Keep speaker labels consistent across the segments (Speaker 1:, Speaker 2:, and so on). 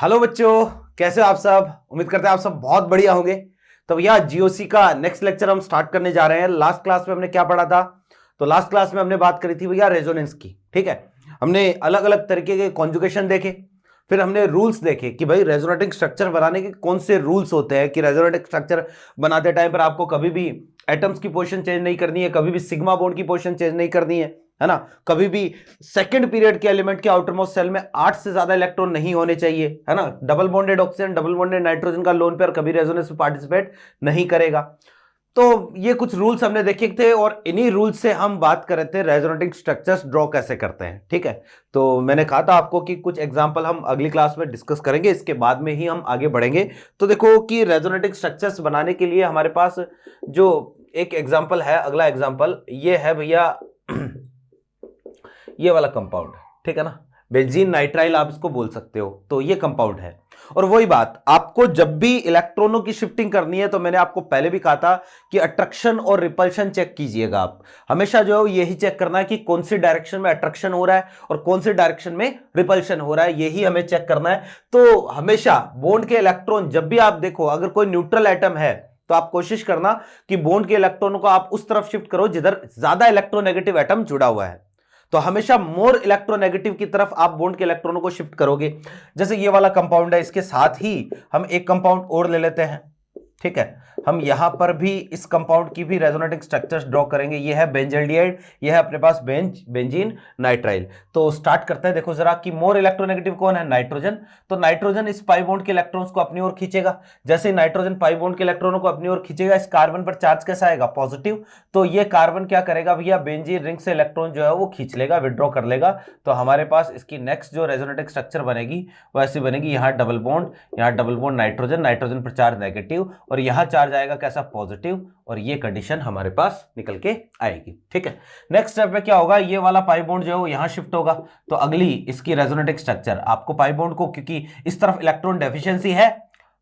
Speaker 1: Hello बच्चों, कैसे हो आप सब। उम्मीद करते हैं आप सब बहुत बढ़िया होंगे। तो भैया जीओसी का नेक्स्ट लेक्चर हम स्टार्ट करने जा रहे हैं। लास्ट क्लास में हमने क्या पढ़ा था? तो लास्ट क्लास में हमने बात करी थी भैया रेजोनेंस की। ठीक है, हमने अलग अलग तरीके के कॉन्जुगेशन देखे, फिर हमने रूल्स देखे कि भाई रेजोनेटिंग स्ट्रक्चर बनाने के कौन से रूल्स होते हैं कि रेजोनेटिंग स्ट्रक्चर बनाते टाइम पर आपको कभी भी एटम्स की पोजीशन चेंज नहीं करनी है, कभी भी सिग्मा बॉन्ड की पोजीशन चेंज नहीं करनी है ना। कभी भी सेकंड पीरियड के एलिमेंट के आउटर मोस्ट सेल में 8 से ज्यादा इलेक्ट्रॉन नहीं होने चाहिए, है ना। Double bonded oxygen, double bonded nitrogen का लोन पेयर कभी रेजोनेंस में पार्टिसिपेट नहीं करेगा। तो ये कुछ रूल्स हमने देखे थे और इन्हीं रूल्स से हम बात कर रहे थे रेजोनेटिंग स्ट्रक्चर्स ड्रॉ कैसे करते हैं। ठीक है, तो मैंने कहा था आपको कि कुछ एग्जांपल हम अगली क्लास में डिस्कस करेंगे, इसके बाद में ही हम आगे बढ़ेंगे। तो देखो कि रेजोनेटिंग स्ट्रक्चर्स बनाने के लिए हमारे पास जो एक एग्जांपल है, अगला एग्जांपल ये है भैया ये वाला कंपाउंड, ठीक है ना, बेंजीन नाइट्राइल आप इसको बोल सकते हो। तो ये कंपाउंड है और वही बात, आपको जब भी इलेक्ट्रॉनों की शिफ्टिंग करनी है तो मैंने आपको पहले भी कहा था कि अट्रैक्शन और रिपल्शन चेक कीजिएगा। आप हमेशा जो है यही चेक करना है कि कौन सी डायरेक्शन में अट्रैक्शन हो रहा है और कौन सी डायरेक्शन में रिपल्शन हो रहा है, यही हमें चेक करना है। तो हमेशा बॉन्ड के इलेक्ट्रॉन जब भी आप देखो, अगर कोई न्यूट्रल एटम है तो आप कोशिश करना कि बॉन्ड के इलेक्ट्रॉनों को आप उस तरफ शिफ्ट करो जिधर ज्यादा इलेक्ट्रोनेगेटिव एटम जुड़ा हुआ है। तो हमेशा मोर इलेक्ट्रोनेगेटिव की तरफ आप बॉन्ड के इलेक्ट्रॉनों को शिफ्ट करोगे। जैसे ये वाला कंपाउंड है, इसके साथ ही हम एक कंपाउंड और ले लेते हैं। ठीक है, हम यहां पर भी इस कंपाउंड की भी रेजोनेटिंग स्ट्रक्चर्स ड्रॉ करेंगे। ये है बेंजल्डिहाइड, ये है अपने पास बेंजीन नाइट्राइल। तो स्टार्ट करते हैं, देखो जरा कि मोर इलेक्ट्रोनेगेटिव कौन है? नाइट्रोजन। तो नाइट्रोजन इस पाई बॉन्ड के इलेक्ट्रॉन्स को अपनी ओर खींचेगा। जैसे ही नाइट्रोजन पाई बॉन्ड के इलेक्ट्रॉनों को अपनी ओर खींचेगा, इस कार्बन पर चार्ज कैसा आएगा? पॉजिटिव। तो ये कार्बन क्या करेगा भैया? बेंजीन रिंग से इलेक्ट्रॉन जो है वो खींच लेगा, विड्रॉ कर लेगा। तो हमारे पास इसकी नेक्स्ट जो रेजोनेटिंग स्ट्रक्चर बनेगी वो ऐसी बनेगी, यहां डबल बॉन्ड, यहां डबल बॉन्ड नाइट्रोजन, नाइट्रोजन पर चार्ज नेगेटिव और यहां चार्ज आएगा कैसा? पॉजिटिव। और ये कंडीशन हमारे पास निकल के आएगी। ठीक है, नेक्स्ट स्टेप में क्या होगा? ये वाला पाई बॉन्ड जो है वो यहां शिफ्ट होगा। तो अगली इसकी रेजोनेटिंग स्ट्रक्चर आपको पाई बॉन्ड को, क्योंकि इस तरफ इलेक्ट्रॉन डेफिशिएंसी है,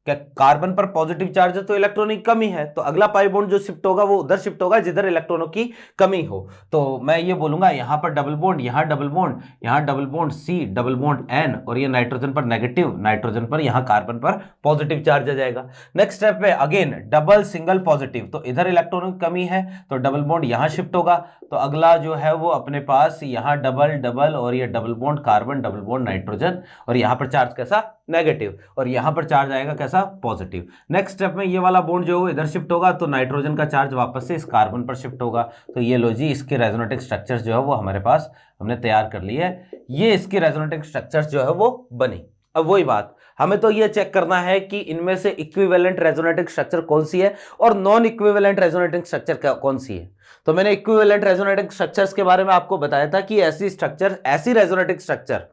Speaker 1: क्या कार्बन पर पॉजिटिव चार्ज है तो इलेक्ट्रॉन की कमी है, तो अगला पाई बॉन्ड जो शिफ्ट होगा वो उधर शिफ्ट होगा जिधर इलेक्ट्रॉनों की कमी हो। तो मैं ये बोलूंगा यहां पर डबल बॉन्ड, यहां डबल बॉन्ड, यहां double bond C, double bond N, और ये नाइट्रोजन पर नेगेटिव, नाइट्रोजन पर यहां कार्बन पर पॉजिटिव चार्ज आ जाएगा। नेक्स्ट स्टेप में अगेन डबल सिंगल पॉजिटिव, तो इधर इलेक्ट्रॉनों की कमी है तो डबल बॉन्ड यहां शिफ्ट होगा। तो अगला जो है वो अपने पास यहां डबल डबल और ये double bond carbon, double bond nitrogen, और यहां पर चार्ज कैसा? नेगेटिव, और यहां पर चार्ज आएगा कैसा? पॉजिटिव। नेक्स्ट स्टेप में ये वाला बॉन्ड जो है इधर शिफ्ट होगा तो नाइट्रोजन का चार्ज वापस से इस कार्बन पर शिफ्ट होगा। तो ये लो जी, इसके रेजोनेटिंग स्ट्रक्चर्स जो है वो हमारे पास हमने तैयार कर ली है। ये इसकी रेजोनेटिंग स्ट्रक्चर्स जो है वो बनी। अब वही बात, हमें तो ये चेक करना है कि इनमें से इक्विवेलेंट रेजोनेटिंग स्ट्रक्चर कौन सी है और नॉन इक्विवेलेंट रेजोनेटिंग स्ट्रक्चर कौन सी है। तो मैंने इक्विवेलेंट रेजोनेटिंग स्ट्रक्चर्स के बारे में आपको बताया था कि ऐसी स्ट्रक्चर, ऐसी रेजोनेटिंग स्ट्रक्चर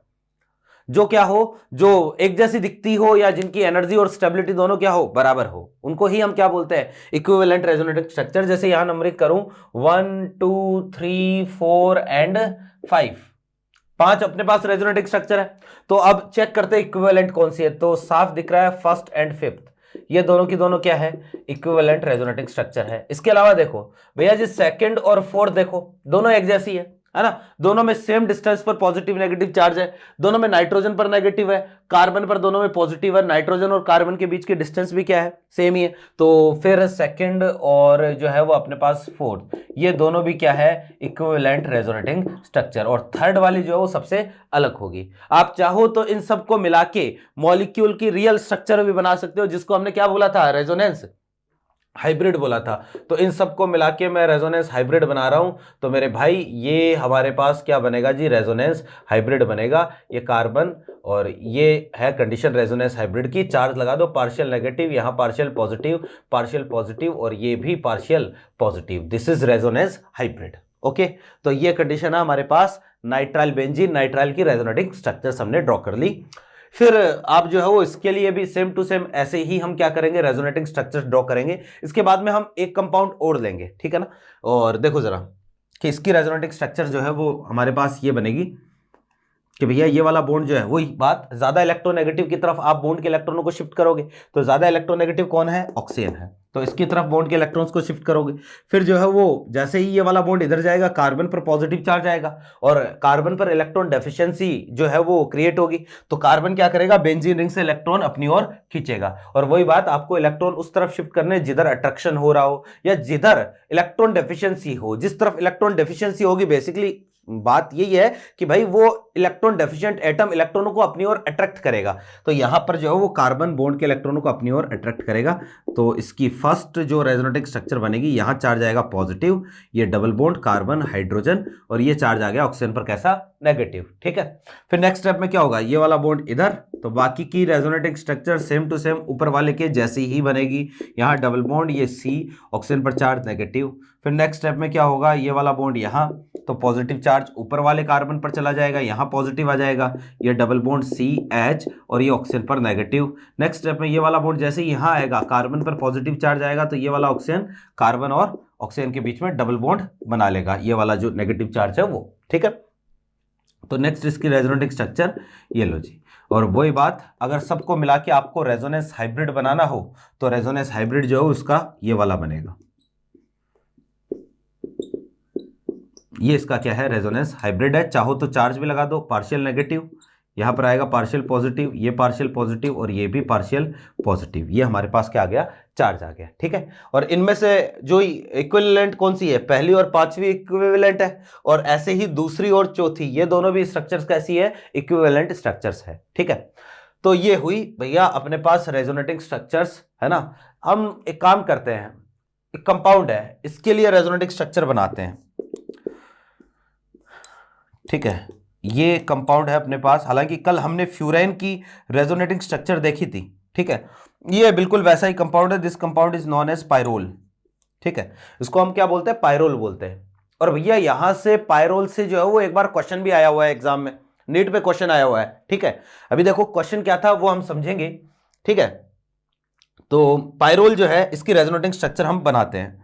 Speaker 1: जो क्या हो, जो एक जैसी दिखती हो या जिनकी एनर्जी और स्टेबिलिटी दोनों क्या हो? बराबर हो, उनको ही हम क्या बोलते हैं? Equivalent resonating structure. जैसे यहां नंबरिंग करूं 1 2 3 4 एंड 5, 5 अपने पास रेजोनेटिंग स्ट्रक्चर है। तो अब चेक करते हैं इक्विवेलेंट कौन सी है। तो साफ दिख रहा है फर्स्ट एंड फिफ्थ, ये दोनों की दोनों क्या है? इक्विवेलेंट रेजोनेटिंग स्ट्रक्चर है। इसके अलावा देखो भैया जी सेकंड और फोर्थ, देखो दोनों एक जैसी है ना, दोनों में सेम डिस्टेंस पर पॉजिटिव नेगेटिव चार्ज है, दोनों में नाइट्रोजन पर नेगेटिव है, कार्बन पर दोनों में पॉजिटिव है, नाइट्रोजन और कार्बन के बीच की डिस्टेंस भी क्या है? सेम ही है। तो फिर सेकंड और जो है वो अपने पास फोर्थ, ये दोनों भी क्या है? Equivalent resonating structure. और थर्ड वाली जो है वो सबसे अलग होगी। आप चाहो तो इन सबको मिला के मॉलिक्यूल की रियल स्ट्रक्चर भी बना सकते हो, जिसको हमने क्या बोला था? रेजोनेंस हाइब्रिड बोला था। तो इन सबको मिला के मैं रेजोनेंस हाइब्रिड बना रहा हूं। तो मेरे भाई ये हमारे पास क्या बनेगा जी? रेजोनेंस हाइब्रिड बनेगा। ये कार्बन और ये है कंडीशन रेजोनेंस हाइब्रिड की। चार्ज लगा दो, पार्शियल नेगेटिव, यहां पार्शियल पॉजिटिव और ये भी partial positive. This is resonance hybrid. Okay, तो ये कंडीशन है हमारे पास नाइट्राइल बेंजीन नाइट्राइल की रेजोनेटिंग स्ट्रक्चर्स हमने ड्रॉ कर ली। फिर आप जो है वो इसके लिए भी सेम टू सेम ऐसे ही हम क्या करेंगे? रेजोनेटिंग स्ट्रक्चर्स ड्रॉ करेंगे। इसके बाद में हम एक कंपाउंड और लेंगे, ठीक है ना। और देखो जरा कि इसकी रेजोनेटिंग स्ट्रक्चर जो है वो हमारे पास ये बनेगी। कि भैया ये वाला बॉन्ड जो है, वही बात, ज्यादा इलेक्ट्रोनेगेटिव की तरफ आप बॉन्ड के इलेक्ट्रॉनों को शिफ्ट करोगे, तो ज्यादा इलेक्ट्रोनेगेटिव कौन है, ऑक्सीजन है, तो इसकी तरफ बॉन्ड के इलेक्ट्रॉन्स को शिफ्ट करोगे। फिर जो है वो जैसे ही ये वाला बॉन्ड इधर जाएगा, कार्बन पर पॉजिटिव चार्ज आएगा और कार्बन पर इलेक्ट्रॉन डेफिशिएंसी जो है वो क्रिएट होगी, तो कार्बन क्या करेगा, बेंजीन रिंग से इलेक्ट्रॉन अपनी ओर खींचेगा, और वही बात, आपको इलेक्ट्रॉन उस तरफ शिफ्ट करने जिधर अट्रैक्शन हो रहा हो या जिधर इलेक्ट्रॉन डेफिशिएंसी हो। जिस तरफ इलेक्ट्रॉन डेफिशिएंसी होगी, बेसिकली बात यही है कि भाई वो इलेक्ट्रॉन डेफिशिएंट एटम इलेक्ट्रॉनों को अपनी ओर अट्रैक्ट करेगा, तो यहां पर जो है वो कार्बन बॉन्ड के इलेक्ट्रॉनों को अपनी ओर अट्रैक्ट करेगा। तो इसकी फर्स्ट जो रेजोनेटिंग स्ट्रक्चर बनेगी, यहां चार्ज आएगा पॉजिटिव, ये डबल बॉन्ड कार्बन हाइड्रोजन, और ये चार्ज आ गया ऑक्सीजन पर कैसा, नेगेटिव। ठीक है, फिर नेक्स्ट स्टेप में क्या होगा, ये वाला बॉन्ड इधर, तो बाकी की resonating structure same to same ऊपर वाले के जैसी ही बनेगी। यहां डबल बॉन्ड, ये सी, ऑक्सीजन पर चार्ज नेगेटिव। फिर नेक्स्ट स्टेप में क्या होगा, ये वाला बॉन्ड यहां, तो पॉजिटिव चार्ज ऊपर वाले कार्बन पर चला जाएगा, यहां पॉजिटिव आ जाएगा, ये डबल बॉन्ड सी एच, और ये ऑक्सीजन पर नेगेटिव। नेक्स्ट स्टेप में ये वाला बॉन्ड जैसे ही यहां आएगा, कार्बन पर पॉजिटिव चार्ज आएगा, तो ये वाला ऑक्सीजन कार्बन और ऑक्सीजन के बीच में डबल बॉन्ड बना लेगा, ये वाला जो नेगेटिव चार्ज है वो। ठीक है, तो नेक्स्ट इसकी रेजोनेटिंग स्ट्रक्चर ये लो जी। और वही बात, अगर सबको मिला के आपको रेजोनेंस हाइब्रिड बनाना हो, तो रेजोनेंस हाइब्रिड जो है उसका ये वाला बनेगा, ये इसका क्या है, रेजोनेंस हाइब्रिड है। चाहो तो चार्ज भी लगा दो, पार्शियल नेगेटिव, यहां पर आएगा पार्शियल पॉजिटिव, ये पार्शियल पॉजिटिव और ये भी पार्शियल पॉजिटिव, ये हमारे पास क्या आ गया, चार्ज आ गया। ठीक है, और इनमें से जो इक्विवेलेंट कौन सी है, पहली और पांचवी इक्विवेलेंट है, और ऐसे ही दूसरी और चौथी, ये दोनों भी स्ट्रक्चर्स कैसी है, इक्विवेलेंट स्ट्रक्चर्स है। ठीक है, तो ये हुई भैया अपने पास रेजोनेटिंग स्ट्रक्चर्स, है ना। हम एक काम करते हैं, एक कंपाउंड है, इसके लिए रेजोनेटिंग स्ट्रक्चर बनाते हैं। ठीक है, ये कंपाउंड है अपने पास, हालांकि कल हमने फ्यूरेन की रेजोनेटिंग स्ट्रक्चर देखी थी। ठीक है, ये बिल्कुल वैसा ही कंपाउंड है, this compound is known as pyrrole. ठीक है, इसको हम क्या बोलते हैं, पायरोल बोलते हैं। और भैया यहां से पायरोल से जो है वो एक बार क्वेश्चन भी आया हुआ है एग्जाम में, नीट पे क्वेश्चन आया हुआ है। ठीक है, अभी देखो क्वेश्चन क्या था वो हम समझेंगे। ठीक है, तो पायरोल जो है इसकी रेजोनेटिंग स्ट्रक्चर हम बनाते हैं।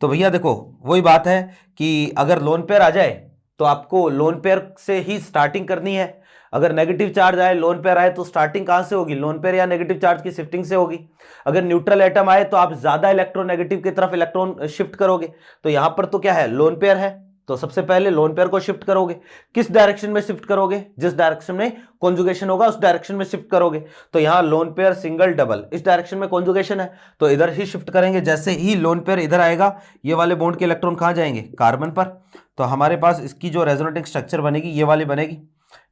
Speaker 1: तो भैया देखो वही बात है कि अगर लोन पेयर आ जाए तो आपको लोन पेयर से ही स्टार्टिंग करनी है। अगर नेगेटिव चार्ज आए, लोन पेयर आए, तो स्टार्टिंग कहां से होगी, लोन पेयर या नेगेटिव चार्ज की शिफ्टिंग से होगी। अगर न्यूट्रल एटम आए तो आप ज्यादा इलेक्ट्रोनेगेटिव की तरफ इलेक्ट्रॉन शिफ्ट करोगे, तो यहां पर तो क्या है, लोन पेयर है, तो सबसे पहले लोन पेयर को शिफ्ट करोगे। किस डायरेक्शन में शिफ्ट करोगे, जिस डायरेक्शन में कॉन्जुगेशन होगा उस डायरेक्शन में शिफ्ट करोगे। तो यहां लोन पेयर सिंगल डबल, इस डायरेक्शन में कॉन्जुगेशन है तो इधर ही शिफ्ट करेंगे। जैसे ही लोन पेयर इधर आएगा, ये वाले बॉन्ड के इलेक्ट्रॉन कहां जाएंगे, कार्बन पर। तो हमारे पास इसकी जो रेजोनेटिंग स्ट्रक्चर बनेगी ये वाली बनेगी,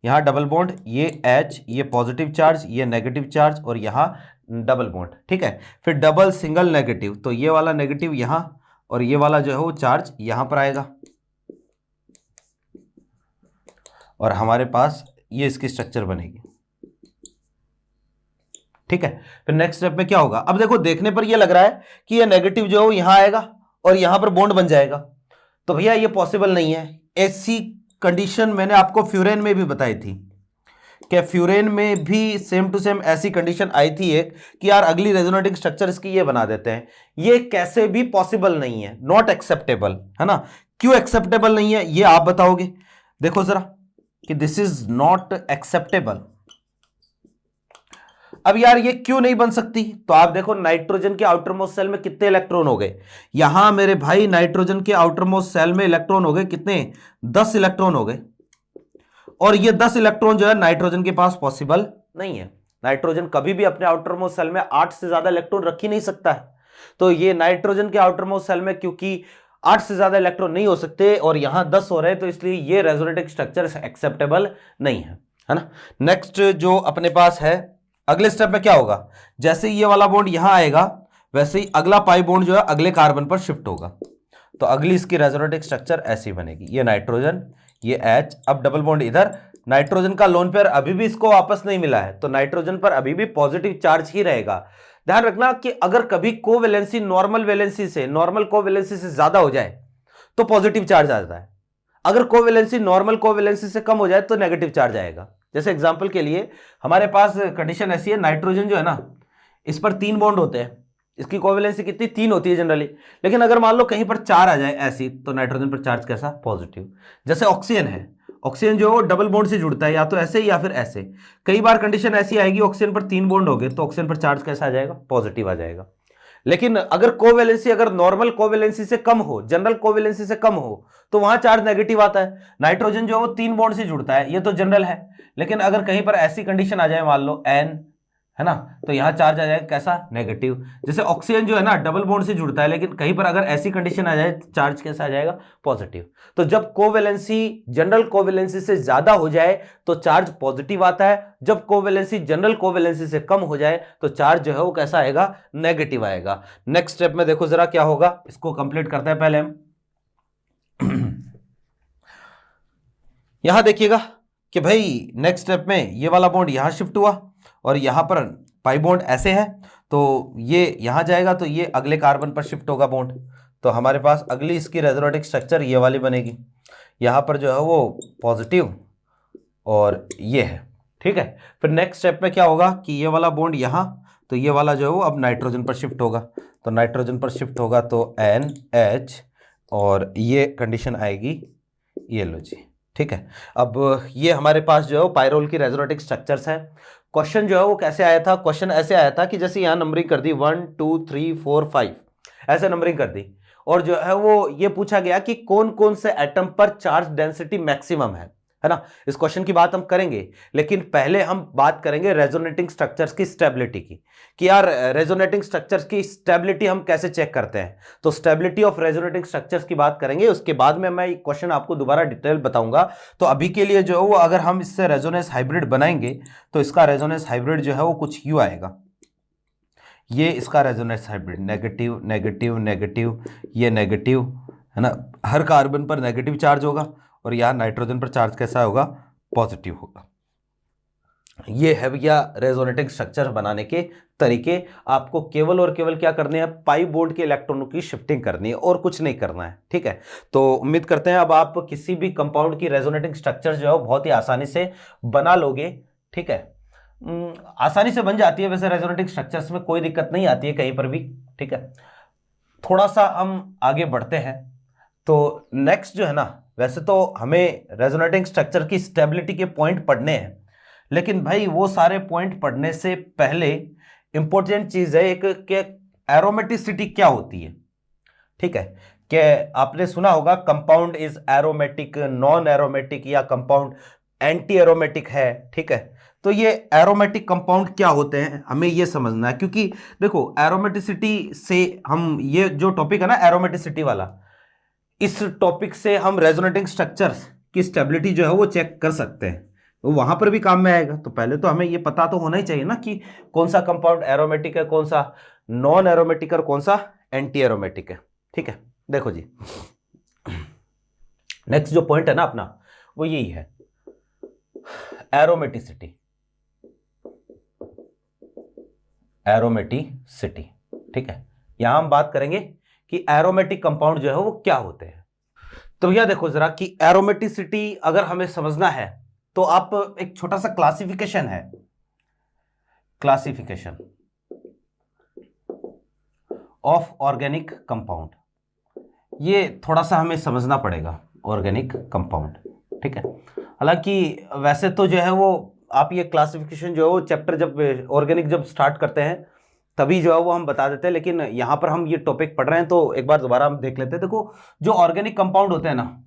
Speaker 1: यहां डबल बॉन्ड, ये H, ये पॉजिटिव चार्ज, ये नेगेटिव चार्ज, और यहां डबल बॉन्ड। ठीक है, फिर डबल सिंगल नेगेटिव, तो ये वाला नेगेटिव यहां, और ये वाला जो है वो चार्ज यहां पर आएगा, और हमारे पास ये इसकी स्ट्रक्चर बनेगी। ठीक है, फिर नेक्स्ट स्टेप में क्या होगा, अब देखो देखने पर ये लग रहा है कि ये नेगेटिव जो है यहां आएगा और यहां पर बॉन्ड बन जाएगा, तो भैया ये पॉसिबल नहीं है। ऐसी कंडीशन मैंने आपको फ्यूरेन में भी बताई थी, क्या फ्यूरेन में भी सेम टू सेम ऐसी कंडीशन आई थी एक, कि यार अगली रेजोनेटिंग स्ट्रक्चर इसकी ये बना देते हैं। ये कैसे भी पॉसिबल नहीं है, नॉट एक्सेप्टेबल, है ना। क्यों एक्सेप्टेबल नहीं है ये आप बताओगे, देखो जरा कि दिस इज नॉट एक्सेप्टेबल। अब यार ये क्यों नहीं बन सकती, तो आप देखो नाइट्रोजन के आउटर मोस्ट सेल में कितने इलेक्ट्रॉन हो गए, यहां मेरे भाई नाइट्रोजन के आउटर मोस्ट सेल में इलेक्ट्रॉन हो गए कितने, 10 इलेक्ट्रॉन हो गए, और ये 10 इलेक्ट्रॉन जो है नाइट्रोजन के पास पॉसिबल नहीं है। नाइट्रोजन कभी भी अपने आउटर मोस्ट सेल में 8 से ज्यादा इलेक्ट्रॉन रख ही नहीं सकता है, तो ये नाइट्रोजन के आउटर मोस्ट सेल में क्योंकि 8 से ज्यादा इलेक्ट्रॉन नहीं हो सकते और यहां 10 हो रहे हैं, तो इसलिए ये रेजोनेटिंग स्ट्रक्चर एक्सेप्टेबल नहीं है ना। नेक्स्ट जो अपने पास है, अगले स्टेप में क्या होगा, जैसे ये वाला बॉन्ड यहां आएगा वैसे ही अगला पाई बॉन्ड जो है अगले कार्बन पर शिफ्ट होगा, तो अगली इसकी रेजोनेटिंग स्ट्रक्चर ऐसी बनेगी, ये नाइट्रोजन, ये H, अब डबल बॉन्ड इधर, नाइट्रोजन का लोन पेयर अभी भी इसको वापस नहीं मिला है, तो नाइट्रोजन पर अभी भी पॉजिटिव चार्ज ही रहेगा। ध्यान रखना कि अगर कभी कोवैलेंसी नॉर्मल कोवैलेंसी से ज्यादा हो जाए तो पॉजिटिव चार्ज आता है, अगर कोवैलेंसी नॉर्मल कोवैलेंसी से कम हो जाए तो नेगेटिव चार्ज आएगा। जैसे एग्जांपल के लिए हमारे पास कंडीशन ऐसी है, नाइट्रोजन जो है ना इस पर 3 बॉन्ड होते हैं, इसकी कोवैलेंसी कितनी 3 होती है जनरली, लेकिन अगर मान लो कहीं पर 4 आ जाए ऐसी, तो नाइट्रोजन पर चार्ज कैसा, पॉजिटिव। जैसे ऑक्सीजन है, ऑक्सीजन जो है वो डबल बॉन्ड से जुड़ता है, या तो ऐसे या फिर ऐसे। कई बार कंडीशन ऐसी आएगी ऑक्सीजन पर 3 बॉन्ड हो गए तो ऑक्सीजन पर चार्ज कैसा आ जाएगा, पॉजिटिव आ जाएगा। लेकिन अगर कोवेलेंसी अगर नॉर्मल कोवेलेंसी से कम हो, जनरल कोवेलेंसी से कम हो, तो वहां चार्ज नेगेटिव आता है। नाइट्रोजन जो है वो 3 बॉन्ड से जुड़ता है, ये तो जनरल है। लेकिन अगर कहीं पर ऐसी कंडीशन आ जाए, मान लो N है ना, तो यहां चार्ज आ जाएगा कैसा, नेगेटिव। जैसे ऑक्सीजन जो है ना डबल बॉन्ड से जुड़ता है, लेकिन कहीं पर अगर ऐसी कंडीशन आ जाए तो चार्ज कैसा आ जाएगा, पॉजिटिव। तो जब कोवेलेंसी जनरल कोवेलेंसी से ज्यादा हो जाए तो चार्ज पॉजिटिव आता है, जब कोवेलेंसी जनरल कोवेलेंसी से कम हो जाए तो चार्ज जो है वो कैसा आएगा, नेगेटिव आएगा। नेक्स्ट स्टेप में देखो जरा क्या होगा, इसको कंप्लीट करते हैं पहले हम। यहां देखिएगा कि भाई नेक्स्ट स्टेप में ये वाला बॉन्ड यहां शिफ्ट हुआ और यहां पर पाई बॉन्ड ऐसे है, तो ये यहां जाएगा तो ये अगले कार्बन पर शिफ्ट होगा बॉन्ड। तो हमारे पास अगली इसकी रेजोनेटिक स्ट्रक्चर ये वाली बनेगी। यहां पर जो है वो पॉजिटिव और ये है, ठीक है। फिर नेक्स्ट स्टेप में क्या होगा कि ये वाला बॉन्ड यहां, तो ये वाला जो है वो अब नाइट्रोजन पर शिफ्ट होगा। तो नाइट्रोजन पर शिफ्ट होगा तो NH और ये कंडीशन आएगी, ये लो जी, ठीक है। अब ये हमारे पास जो है वो पायरोल की रेजोनेटिक स्ट्रक्चर्स है। क्वेश्चन जो है वो कैसे आया था, क्वेश्चन ऐसे आया था कि जैसे यहां नंबरिंग कर दी 1 2 3 4 5 ऐसे नंबरिंग कर दी, और जो है वो ये पूछा गया कि कौन कौन से एटम पर चार्ज डेंसिटी मैक्सिमम है ना। इस क्वेश्चन की बात हम करेंगे, लेकिन पहले हम बात करेंगे रेजोनेटिंग स्ट्रक्चर्स की स्टेबिलिटी की, कि यार रेजोनेटिंग स्ट्रक्चर्स की स्टेबिलिटी हम कैसे चेक करते हैं। तो स्टेबिलिटी ऑफ रेजोनेटिंग स्ट्रक्चर्स की बात करेंगे, उसके बाद में मैं क्वेश्चन आपको दोबारा डिटेल बताऊंगा। तो अभी के लिए जो है वो अगर हम इससे रेजोनेंस हाइब्रिड बनाएंगे तो इसका रेजोनेंस हाइब्रिड जो है वो कुछ यूं आएगा। ये इसका resonance hybrid negative negative negative, ये नेगेटिव है ना, हर कार्बन पर नेगेटिव चार्ज होगा, और यहां नाइट्रोजन पर चार्ज कैसा होगा, पॉजिटिव होगा। ये है भैया रेजोनेटिंग स्ट्रक्चर बनाने के तरीके। आपको केवल और केवल क्या करने हैं, पाई बॉन्ड के इलेक्ट्रॉनों की शिफ्टिंग करनी है और कुछ नहीं करना है, ठीक है। तो उम्मीद करते हैं अब आप किसी भी कंपाउंड की रेजोनेटिंग स्ट्रक्चर जो है बहुत ही आसानी से बना लोगे, ठीक है। आसानी से बन जाती है वैसे रेजोनेटिंग स्ट्रक्चर्स में, कोई दिक्कत नहीं आती है कहीं पर भी, ठीक है। थोड़ा सा हम आगे बढ़ते हैं। तो नेक्स्ट जो है ना, वैसे तो हमें रेजोनेटिंग स्ट्रक्चर की स्टेबिलिटी के पॉइंट पढ़ने हैं, लेकिन भाई वो सारे पॉइंट पढ़ने से पहले इंपॉर्टेंट चीज है एक कि एरोमेटिसिटी क्या होती है, ठीक है। कि आपने सुना होगा compound is aromatic, non aromatic, या कंपाउंड एंटी एरोमेटिक है, ठीक है। तो ये एरोमेटिक कंपाउंड क्या होते हैं हमें ये समझना है, क्योंकि देखो एरोमेटिसिटी से हम, ये जो टॉपिक है ना एरोमेटिसिटी वाला, इस टॉपिक से हम रेजोनेटिंग स्ट्रक्चर्स की स्टेबिलिटी जो है वो चेक कर सकते हैं, तो वहां पर भी काम में आएगा। तो पहले तो हमें ये पता तो होना ही चाहिए ना कि कौन सा कंपाउंड एरोमेटिक है, कौन सा नॉन एरोमेटिक और कौन सा एंटी एरोमेटिक है, ठीक है। देखो जी, नेक्स्ट जो पॉइंट है ना अपना वो यही है, एरोमेटिसिटी। एरोमेटिसिटी, ठीक है। यहां हम बात करेंगे कि एरोमेटिक कंपाउंड जो है वो क्या होते हैं। तो भैया देखो जरा कि एरोमेटिसिटी अगर हमें समझना है तो आप एक छोटा सा क्लासिफिकेशन है, क्लासिफिकेशन ऑफ ऑर्गेनिक कंपाउंड, ये थोड़ा सा हमें समझना पड़ेगा, ऑर्गेनिक कंपाउंड, ठीक है। हालांकि वैसे तो जो है वो आप ये क्लासिफिकेशन जो है वो चैप्टर जब ऑर्गेनिक जब स्टार्ट करते हैं तभी जो है वो हम बता देते हैं, लेकिन यहां पर हम ये टॉपिक पढ़ रहे हैं तो एक बार दोबारा हम देख लेते हैं। देखो जो ऑर्गेनिक कंपाउंड होते हैं ना,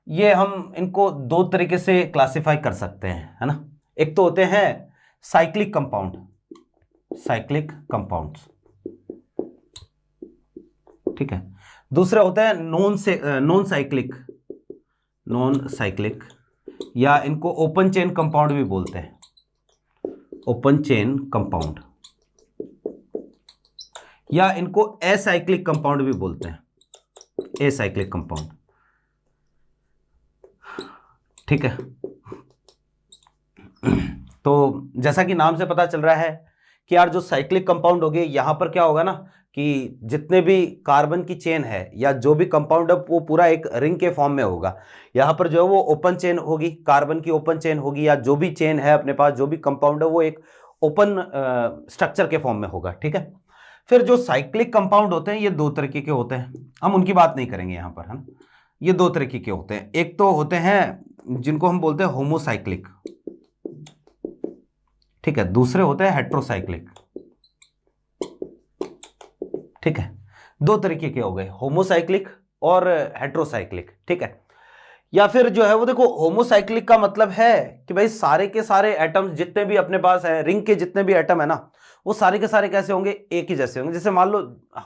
Speaker 1: ये हम इनको दो तरीके से क्लासिफाई कर सकते हैं, है ना। एक तो होते हैं साइक्लिक कंपाउंड, साइक्लिक कंपाउंड्स, ठीक है। दूसरे होते हैं नॉन साइक्लिक, नॉन साइक्लिक, या इनको ओपन चेन कंपाउंड भी बोलते हैं, ओपन चेन कंपाउंड, या इनको एसाइक्लिक कंपाउंड भी बोलते हैं, एसाइक्लिक कंपाउंड, ठीक है। तो जैसा कि नाम से पता चल रहा है कि यार जो साइक्लिक कंपाउंड हो गए, यहां पर क्या होगा ना कि जितने भी कार्बन की चेन है या जो भी कंपाउंड है वो पूरा एक रिंग के फॉर्म में होगा। यहां पर जो है वो ओपन चेन होगी, कार्बन की ओपन चेन होगी, या जो भी चेन है अपने पास, जो भी कंपाउंड है वो एक ओपन स्ट्रक्चर के फॉर्म में होगा, ठीक है। फिर जो साइक्लिक कंपाउंड होते हैं ये दो तरीके के होते हैं, हम उनकी बात नहीं करेंगे यहां पर, है ना। ये दो तरीके के होते हैं। एक तो होते हैं जिनको हम बोलते हैं होमोसाइक्लिक, ठीक है, दूसरे होते हैं हेट्रोसाइक्लिक, ठीक है। दो तरीके के हो गए, होमोसाइक्लिक और हेट्रोसाइक्लिक, ठीक है। या फिर जो है वो देखो, होमोसाइक्लिक का मतलब है कि भाई सारे के सारे एटम्स जितने भी अपने पास है, रिंग के जितने भी एटम है ना, वो सारे के सारे कैसे होंगे, एक ही जैसे होंगे। जैसे मान लो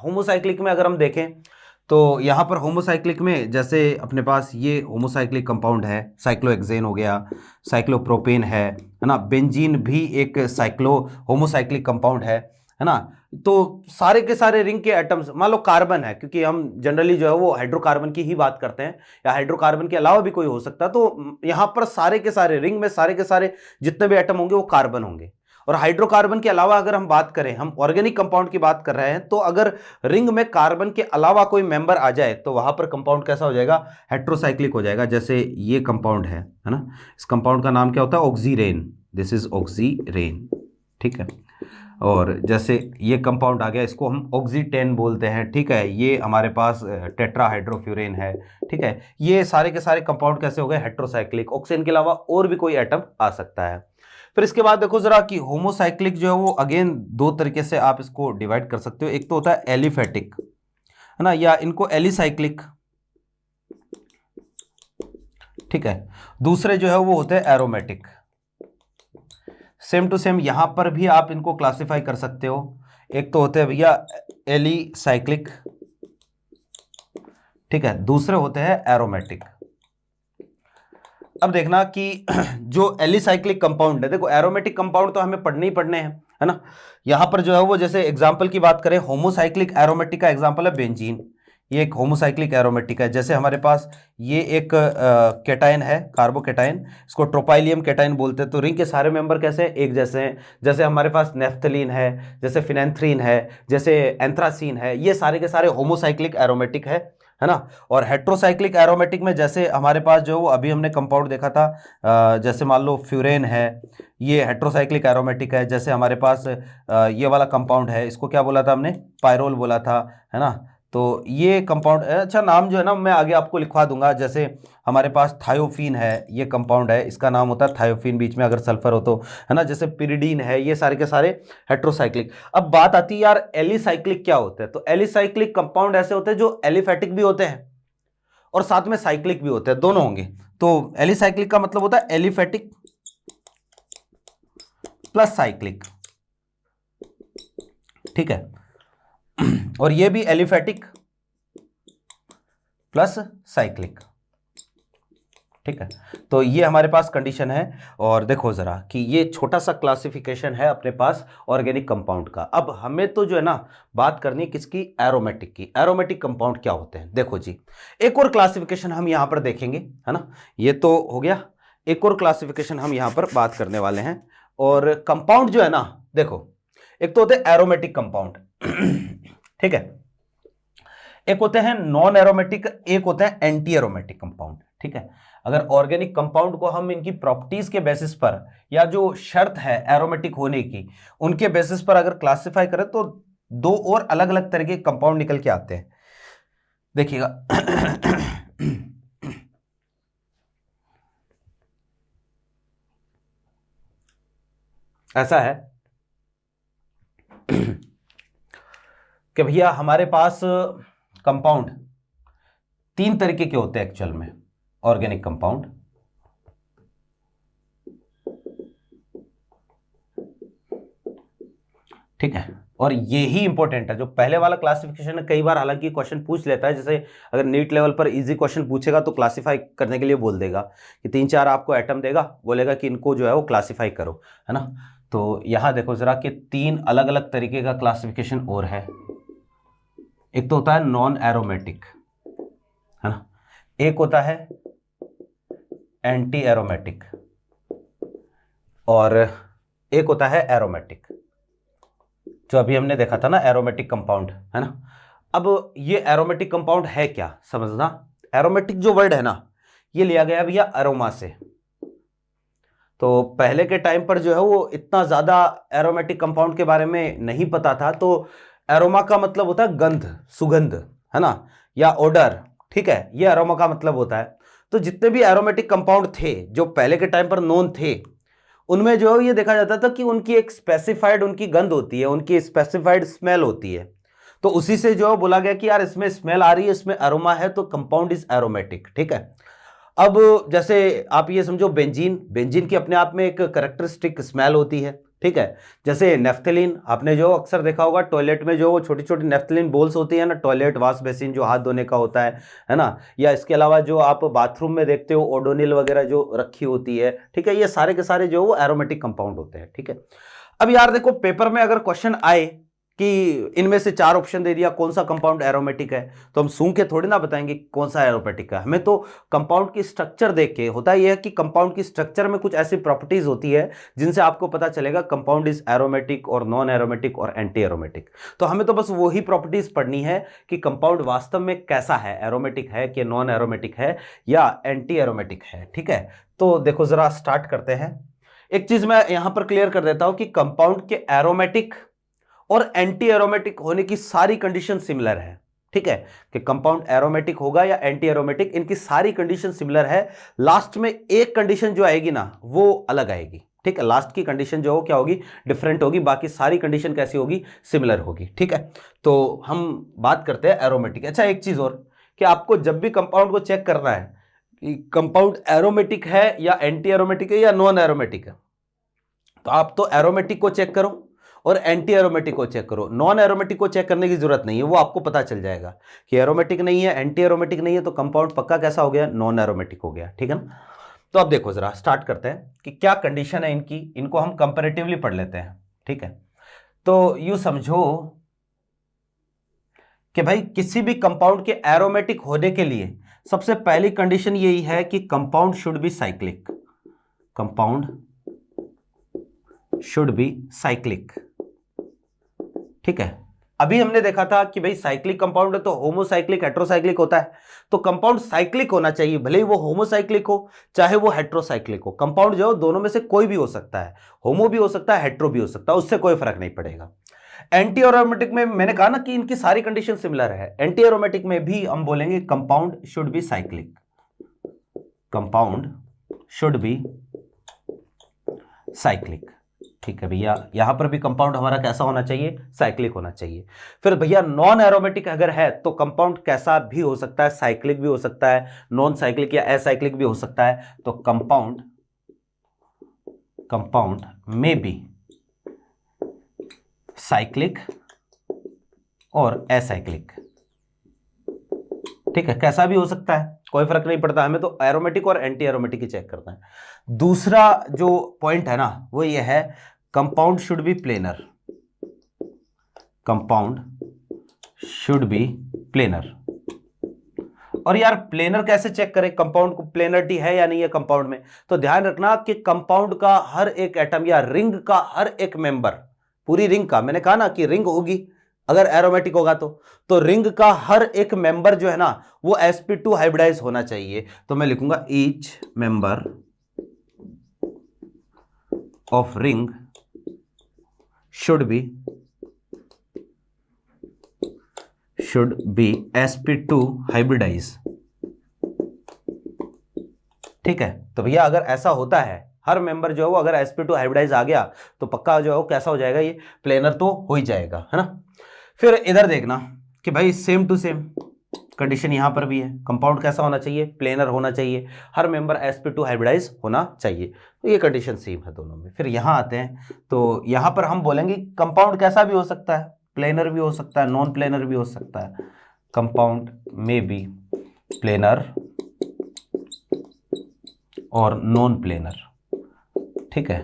Speaker 1: होमोसाइक्लिक में अगर हम देखें तो यहां पर होमोसाइक्लिक में जैसे अपने पास ये होमोसाइक्लिक कंपाउंड है, साइक्लोहेक्सेन हो गया, साइक्लोप्रोपेन है ना, बेंजीन भी एक साइक्लो होमोसाइक्लिक कंपाउंड है ना। तो सारे के सारे रिंग के एटम्स, मान लो कार्बन है, क्योंकि हम जनरली जो है वो हाइड्रोकार्बन की ही बात करते हैं, या हाइड्रोकार्बन के अलावा भी कोई हो सकता है, तो यहां पर सारे के सारे रिंग में सारे के सारे जितने भी एटम होंगे वो कार्बन होंगे। और हाइड्रोकार्बन के अलावा अगर हम बात करें, हम ऑर्गेनिक कंपाउंड की बात कर रहे हैं, तो अगर रिंग में कार्बन के अलावा कोई मेंबर आ जाए तो वहां पर कंपाउंड कैसा हो जाएगा, हेट्रोसाइक्लिक हो जाएगा। जैसे ये कंपाउंड है ना, इस कंपाउंड का नाम क्या होता है, ऑक्सीरेन, दिस इज ऑक्सीरेन, ठीक है। और जैसे ये कंपाउंड आ गया, इसको हम ऑक्सीटेन बोलते हैं, ठीक है। ये हमारे पास टेट्राहाइड्रोफ्यूरेन है, ठीक है। ये सारे के सारे कंपाउंड कैसे हो गए, हेट्रोसाइक्लिक। ऑक्सीजन के अलावा और भी कोई एटम आ सकता है। फिर इसके बाद देखो जरा कि होमोसाइक्लिक जो है वो अगेन दो तरीके से आप इसको डिवाइड कर सकते हो। एक तो होता है एलिफेटिक, है ना, या इनको एलिसाइक्लिक, ठीक है। दूसरे जो है वो होते हैं एरोमेटिक। सेम टू सेम यहां पर भी आप इनको क्लासिफाई कर सकते हो। एक तो होते हैं भैया एलिसाइक्लिक, ठीक है, दूसरे होते हैं एरोमेटिक। अब देखना कि जो एलिसाइक्लिक कंपाउंड है, देखो एरोमेटिक कंपाउंड तो हमें पढ़ने ही पढ़ने हैं, है ना। यहां पर जो है वो, जैसे एग्जांपल की बात करें, होमोसाइक्लिक एरोमेटिक का एग्जांपल है बेंजीन, ये एक होमोसाइक्लिक एरोमेटिक है। जैसे हमारे पास ये एक कैटायन है, कार्बोकैटायन, इसको ट्रोपाइलियम कैटायन बोलते हैं। तो रिंग के सारे मेंबर कैसे हैं, एक जैसे हैं। जैसे हमारे पास नेफ्थलीन है, जैसे फिनेंथ्रीन है, जैसे एंथ्रासीन है, ये सारे के सारे होमोसाइक्लिक एरोमेटिक है ना। और हेट्रोसाइक्लिक एरोमेटिक में जैसे हमारे पास जो वो अभी हमने कंपाउंड देखा था, जैसे मान लो फ्यूरेन है, ये हेट्रोसाइक्लिक एरोमेटिक है। जैसे हमारे पास ये वाला कंपाउंड है, इसको क्या बोला था हमने, पायरोल बोला था, है ना। तो ये कंपाउंड, अच्छा नाम जो है ना मैं आगे आपको लिखवा दूंगा। जैसे हमारे पास थायोफीन है, ये कंपाउंड है, इसका नाम होता है थायोफीन, बीच में अगर सल्फर हो तो, है ना। जैसे पिरिडीन है, ये सारे के सारे हेट्रोसाइक्लिक। अब बात आती है यार एलिसाइक्लिक क्या होते हैं। तो एलिसाइक्लिक कंपाउंड ऐसे होते हैं जो एलिफेटिक भी होते हैं और साथ में साइक्लिक भी होते हैं, दोनों होंगे। तो एलिसाइक्लिक का मतलब होता है एलिफेटिक प्लस साइक्लिक, ठीक है। और ये भी एलिफेटिक प्लस साइक्लिक, ठीक है। तो ये हमारे पास कंडीशन है। और देखो जरा कि ये छोटा सा क्लासिफिकेशन है अपने पास ऑर्गेनिक कंपाउंड का। अब हमें तो जो है ना बात करनी है किसकी, एरोमेटिक की। एरोमेटिक कंपाउंड क्या होते हैं, देखो जी एक और क्लासिफिकेशन हम यहां पर देखेंगे, है ना। ये तो हो गया, एक और क्लासिफिकेशन हम यहां पर बात करने वाले हैं। और कंपाउंड जो है ना, देखो एक तो होते हैं एरोमेटिक कंपाउंड, ठीक है, एक होते हैं नॉन एरोमेटिक, एक होते हैं एंटी एरोमेटिक कंपाउंड, ठीक है। अगर ऑर्गेनिक कंपाउंड को हम इनकी प्रॉपर्टीज के बेसिस पर, या जो शर्त है एरोमेटिक होने की, उनके बेसिस पर अगर क्लासिफाई करें तो दो और अलग अलग तरह के कंपाउंड निकल के आते हैं। देखिएगा ऐसा है कि भैया हमारे पास कंपाउंड तीन तरीके के होते हैं एक्चुअल में, ऑर्गेनिक कंपाउंड। ठीक है, और ये ही इंपॉर्टेंट है। जो पहले वाला क्लासिफिकेशन है, कई बार हालांकि क्वेश्चन पूछ लेता है, जैसे अगर नीट लेवल पर इजी क्वेश्चन पूछेगा तो क्लासिफाई करने के लिए बोल देगा कि तीन चार आपको एटम देगा, बोलेगा कि इनको जो है वो क्लासिफाई करो, है ना। तो यहां देखो जरा कि तीन अलग अलग तरीके का क्लासिफिकेशन और है। एक तो होता है नॉन एरोमेटिक, है ना, एक होता है एंटी एरोमेटिक, और एक होता है एरोमेटिक, जो अभी हमने देखा था ना एरोमेटिक कंपाउंड, है ना। अब ये एरोमेटिक कंपाउंड है क्या, समझना। एरोमेटिक जो वर्ड है ना, ये लिया गया भैया अरोमा से। तो पहले के टाइम पर जो है वो इतना ज्यादा एरोमेटिक कंपाउंड के बारे में नहीं पता था। तो एरोमा का मतलब होता है गंध, सुगंध, है ना, या ओडर, ठीक है, ये एरोमा का मतलब होता है। तो जितने भी एरोमेटिक कंपाउंड थे जो पहले के टाइम पर नोन थे, उनमें जो ये देखा जाता था कि उनकी एक स्पेसिफाइड उनकी गंध होती है, उनकी स्पेसिफाइड स्मेल होती है। तो उसी से जो बोला गया कि यार इसमें स्मेल आ रही है, इसमें एरोमा है, तो कंपाउंड इज एरोमेटिक। ठीक है, अब जैसे आप ये समझो बेंजीन, बेंजीन की अपने आप में एक कैरेक्टरिस्टिक स्मेल होती है। ठीक है, जैसे नेफ्थलीन, आपने जो अक्सर देखा होगा टॉयलेट में जो छोटी छोटी नेफ्थलीन बोल्स होती है ना, टॉयलेट वॉश बेसिन जो हाथ धोने का होता है ना, या इसके अलावा जो आप बाथरूम में देखते हो ओडोनिल वगैरह जो रखी होती है। ठीक है, ये सारे के सारे जो वो एरोमेटिक कंपाउंड होते हैं। ठीक है, अब यार देखो पेपर में अगर क्वेश्चन आए कि इनमें से 4 ऑप्शन दे दिया कौन सा कंपाउंड एरोमेटिक है, तो हम सूंघ के थोड़ी ना बताएंगे कौन सा एरोमेटिक है। हमें तो कंपाउंड की स्ट्रक्चर देख के, होता यह है कि कंपाउंड की स्ट्रक्चर में कुछ ऐसी प्रॉपर्टीज होती है जिनसे आपको पता चलेगा कंपाउंड इज एरोमेटिक और नॉन एरोमेटिक और एंटी एरोमेटिक। तो हमें तो बस वही प्रॉपर्टीज पढ़नी है कि कंपाउंड वास्तव में कैसा है, एरोमेटिक है कि नॉन एरोमेटिक है या एंटी एरोमेटिक है। ठीक है, तो देखो जरा स्टार्ट करते हैं। एक चीज मैं यहां पर क्लियर कर देता हूं कि कंपाउंड के एरोमेटिक और एंटी एरोमेटिक होने की सारी कंडीशन सिमिलर है। ठीक है, कि कंपाउंड एरोमेटिक होगा या एंटी एरोमेटिक, इनकी सारी कंडीशन सिमिलर है। लास्ट में एक कंडीशन जो आएगी ना वो अलग आएगी। ठीक है, लास्ट की कंडीशन जो हो क्या होगी, डिफरेंट होगी, बाकी सारी कंडीशन कैसी होगी, सिमिलर होगी। ठीक है, तो हम बात करते हैं एरोमेटिक। अच्छा, एक चीज और कि आपको जब भी कंपाउंड को चेक करना है कि कंपाउंड एरोमेटिक है या एंटी एरोमेटिक है या नॉन एरोमेटिक है, तो आप तो एरोमेटिक को चेक करो और एंटी एरोमेटिक को चेक करो। नॉन एरोमेटिक को चेक करने की जरूरत नहीं है, वो आपको पता चल जाएगा कि एरोमेटिक नहीं है, एंटी एरोमेटिक नहीं है, तो कंपाउंड पक्का कैसा हो गया, नॉन एरोमेटिक हो गया। ठीक है ना, तो अब देखो जरा स्टार्ट करते हैं कि क्या कंडीशन है इनकी, इनको हम कंपैरेटिवली पढ़ लेते हैं। ठीक है, तो यूं समझो कि भाई किसी भी कंपाउंड के एरोमेटिक होने के लिए सबसे पहली कंडीशन यही है कि compound should be cyclic. Compound should be cyclic. ठीक है, अभी हमने देखा था कि भाई साइक्लिक कंपाउंड है तो होमोसाइक्लिक हेट्रोसाइक्लिक होता है, तो कंपाउंड साइक्लिक होना चाहिए, भले ही वो होमोसाइक्लिक हो चाहे वो हेट्रोसाइक्लिक हो। कंपाउंड जो दोनों में से कोई भी हो सकता है, होमो भी हो सकता है, हेट्रो भी हो सकता है, उससे कोई फर्क नहीं पड़ेगा। एंटी एरोमेटिक में मैंने कहा ना कि इनकी सारी कंडीशन सिमिलर है। एंटी एरोमेटिक में भी हम बोलेंगे compound should be cyclic. Compound should be cyclic. ठीक है भैया, यहां पर भी कंपाउंड हमारा कैसा होना चाहिए, साइक्लिक होना चाहिए। फिर भैया नॉन एरोमेटिक अगर है तो कंपाउंड कैसा भी हो सकता है, साइक्लिक भी हो सकता है, नॉन साइक्लिक या एसाइक्लिक भी हो सकता है। तो कंपाउंड में बी साइक्लिक और एसाइक्लिक। ठीक है, कैसा भी हो सकता है, कोई फर्क नहीं पड़ता, हमें तो एरोमेटिक और एंटी एरोमेटिक ही चेक करना है। दूसरा जो पॉइंट है ना वो ये है compound should be planar. Compound should be planar. और यार प्लेनर कैसे चेक करें, कंपाउंड को प्लेनरिटी है या नहीं है कंपाउंड में, तो ध्यान रखना कि कंपाउंड का हर एक एटम या रिंग का हर एक मेंबर, पूरी रिंग का, मैंने कहा ना कि रिंग होगी अगर एरोमेटिक होगा तो रिंग का हर एक मेंबर जो है ना वो sp2 हाइब्रिडाइज होना चाहिए। तो मैं लिखूंगा each member of ring should be sp2 hybridize. ठीक है, तो भैया अगर ऐसा होता है, हर मेंबर जो है वो अगर sp2 हाइब्रिडाइज आ गया तो पक्का जो है वो कैसा हो जाएगा, ये प्लेनर तो हो ही जाएगा, है ना। फिर इधर देखना कि भाई सेम टू सेम कंडीशन यहां पर भी है, कंपाउंड कैसा होना चाहिए, प्लेनर होना चाहिए, हर मेंबर sp2 हाइब्रिडाइज होना चाहिए। तो ये कंडीशन सेम है दोनों में। फिर यहां आते हैं तो यहां पर हम बोलेंगे कंपाउंड कैसा भी हो सकता है, प्लेनर भी हो सकता है, नॉन प्लेनर भी हो सकता है। कंपाउंड में बी प्लेनर और नॉन प्लेनर। ठीक है,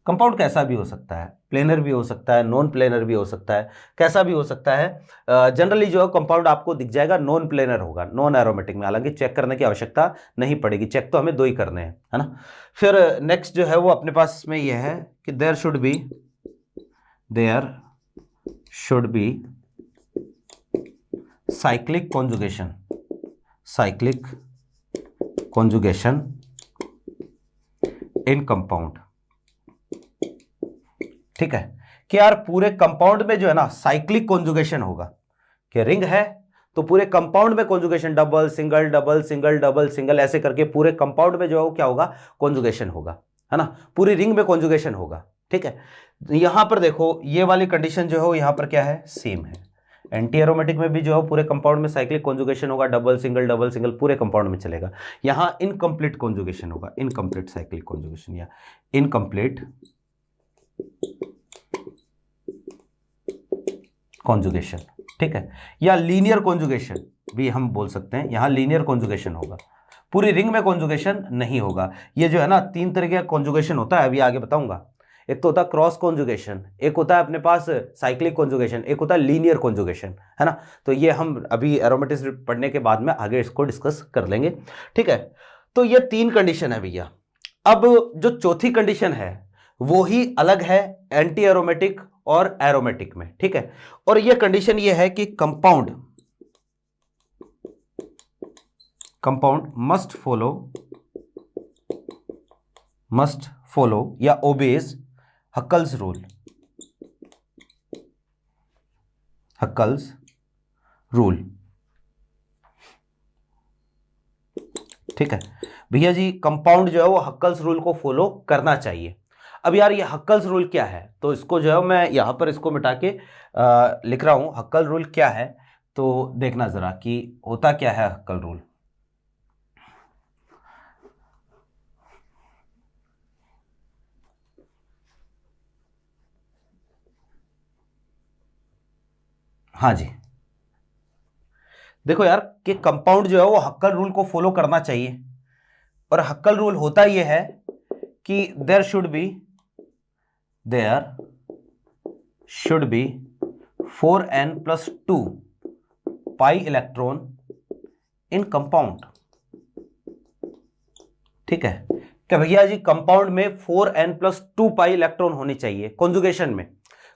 Speaker 1: कंपाउंड कैसा भी हो सकता है, प्लेनर भी हो सकता है, नॉन प्लेनर भी हो सकता है, कैसा भी हो सकता है। जनरली जो है कंपाउंड आपको दिख जाएगा नॉन प्लेनर होगा, नॉन एरोमेटिक में, हालांकि चेक करने की आवश्यकता नहीं पड़ेगी, चेक तो हमें 2 ही करने हैं, है ना। फिर नेक्स्ट जो है वो अपने पास में ये है कि there should be cyclic conjugation in compound. ठीक है, कि यार पूरे कंपाउंड में जो है ना साइक्लिक कॉन्जुगेशन होगा, कि रिंग है तो पूरे कंपाउंड में conjugation, double single double single double single ऐसे करके पूरे कंपाउंड में जो है वो क्या होगा, कॉन्जुगेशन होगा, है ना, पूरी रिंग में कॉन्जुगेशन होगा। ठीक है, यहां पर देखो ये वाली कंडीशन जो है वो यहां पर क्या है, सेम है। एंटी एरोमेटिक में भी जो है पूरे कंपाउंड में साइक्लिक कॉन्जुगेशन होगा, डबल सिंगल पूरे कंपाउंड में चलेगा। यहां इनकम्प्लीट कॉन्जुगेशन होगा, इनकम्प्लीट साइक्लिक कॉन्जुगेशन या इनकम्प्लीट कॉन्जुगेशन, ठीक है, या लीनियर कॉन्जुगेशन भी हम बोल सकते हैं। यहां लीनियर कॉन्जुगेशन होगा, पूरी रिंग में कॉन्जुगेशन नहीं होगा। ये जो है ना 3 तरह का कॉन्जुगेशन होता है, अभी आगे बताऊंगा। एक तो होता है क्रॉस कॉन्जुगेशन, एक होता है अपने पास साइक्लिक कॉन्जुगेशन, एक होता है लीनियर कॉन्जुगेशन, है ना। तो ये हम अभी एरोमेटिक्स पढ़ने के बाद में आगे इसको डिस्कस कर लेंगे। ठीक है, तो ये 3 कंडीशन है भैया। अब जो चौथी कंडीशन है वो ही अलग है एंटी एरोमेटिक और एरोमेटिक में। ठीक है, और ये कंडीशन ये है कि कंपाउंड मस्ट फॉलो या ओबेज हक्कल्स रूल। ठीक है भैया जी, कंपाउंड जो है वो हक्कल्स रूल को फॉलो करना चाहिए। अब यार ये हक्कल्स रूल क्या है, तो इसको जो है मैं यहां पर इसको मिटा के लिख रहा हूं। हक्कल रूल क्या है तो देखना जरा कि होता क्या है हक्कल रूल। हाँ जी, देखो यार कि कंपाउंड जो है वो हक्कल रूल को फॉलो करना चाहिए, और हक्कल रूल होता यह है कि there should be 4n+2 pi electron in compound. ठीक है, क्या भैया जी कंपाउंड में 4n+2 पाई इलेक्ट्रॉन होनी चाहिए कॉन्जुगेशन में।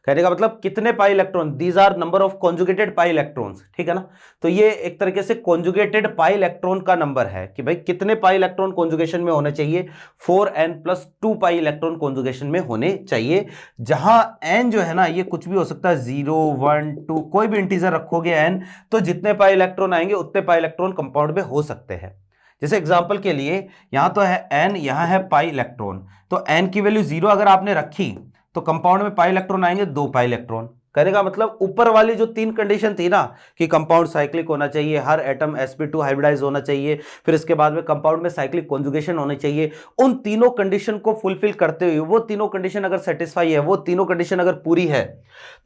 Speaker 1: कहने का मतलब कितने pi electron, these are number of conjugated pi electrons. ठीक है ना, तो ये एक तरीके से कॉन्जुगेटेड पाई इलेक्ट्रॉन का नंबर है कि भाई कितने पाई इलेक्ट्रॉन कॉन्जुगेशन में होने चाहिए, 4n+2 पाई इलेक्ट्रॉन कॉन्जुगेशन में होने चाहिए। जहां n जो है ना ये कुछ भी हो सकता है, 0 1 2 कोई भी इंटीजर रखोगे n, तो जितने पाई इलेक्ट्रॉन आएंगे उतने पाई इलेक्ट्रॉन कंपाउंड में हो सकते हैं। जैसे एग्जांपल के लिए यहां तो है n, यहां है पाई इलेक्ट्रॉन, तो n की वैल्यू 0 अगर आपने रखी तो कंपाउंड में पाई इलेक्ट्रॉन आएंगे 2 पाई इलेक्ट्रॉन। कहने का मतलब ऊपर वाली जो 3 कंडीशन थी ना कि कंपाउंड साइक्लिक होना चाहिए, हर एटम sp2 हाइब्रिडाइज होना चाहिए, फिर इसके बाद में कंपाउंड में साइक्लिक कॉन्जुगेशन होनी चाहिए, उन तीनों कंडीशन को फुलफिल करते हुए, वो तीनों कंडीशन अगर सेटिस्फाई है, वो तीनों कंडीशन अगर पूरी है,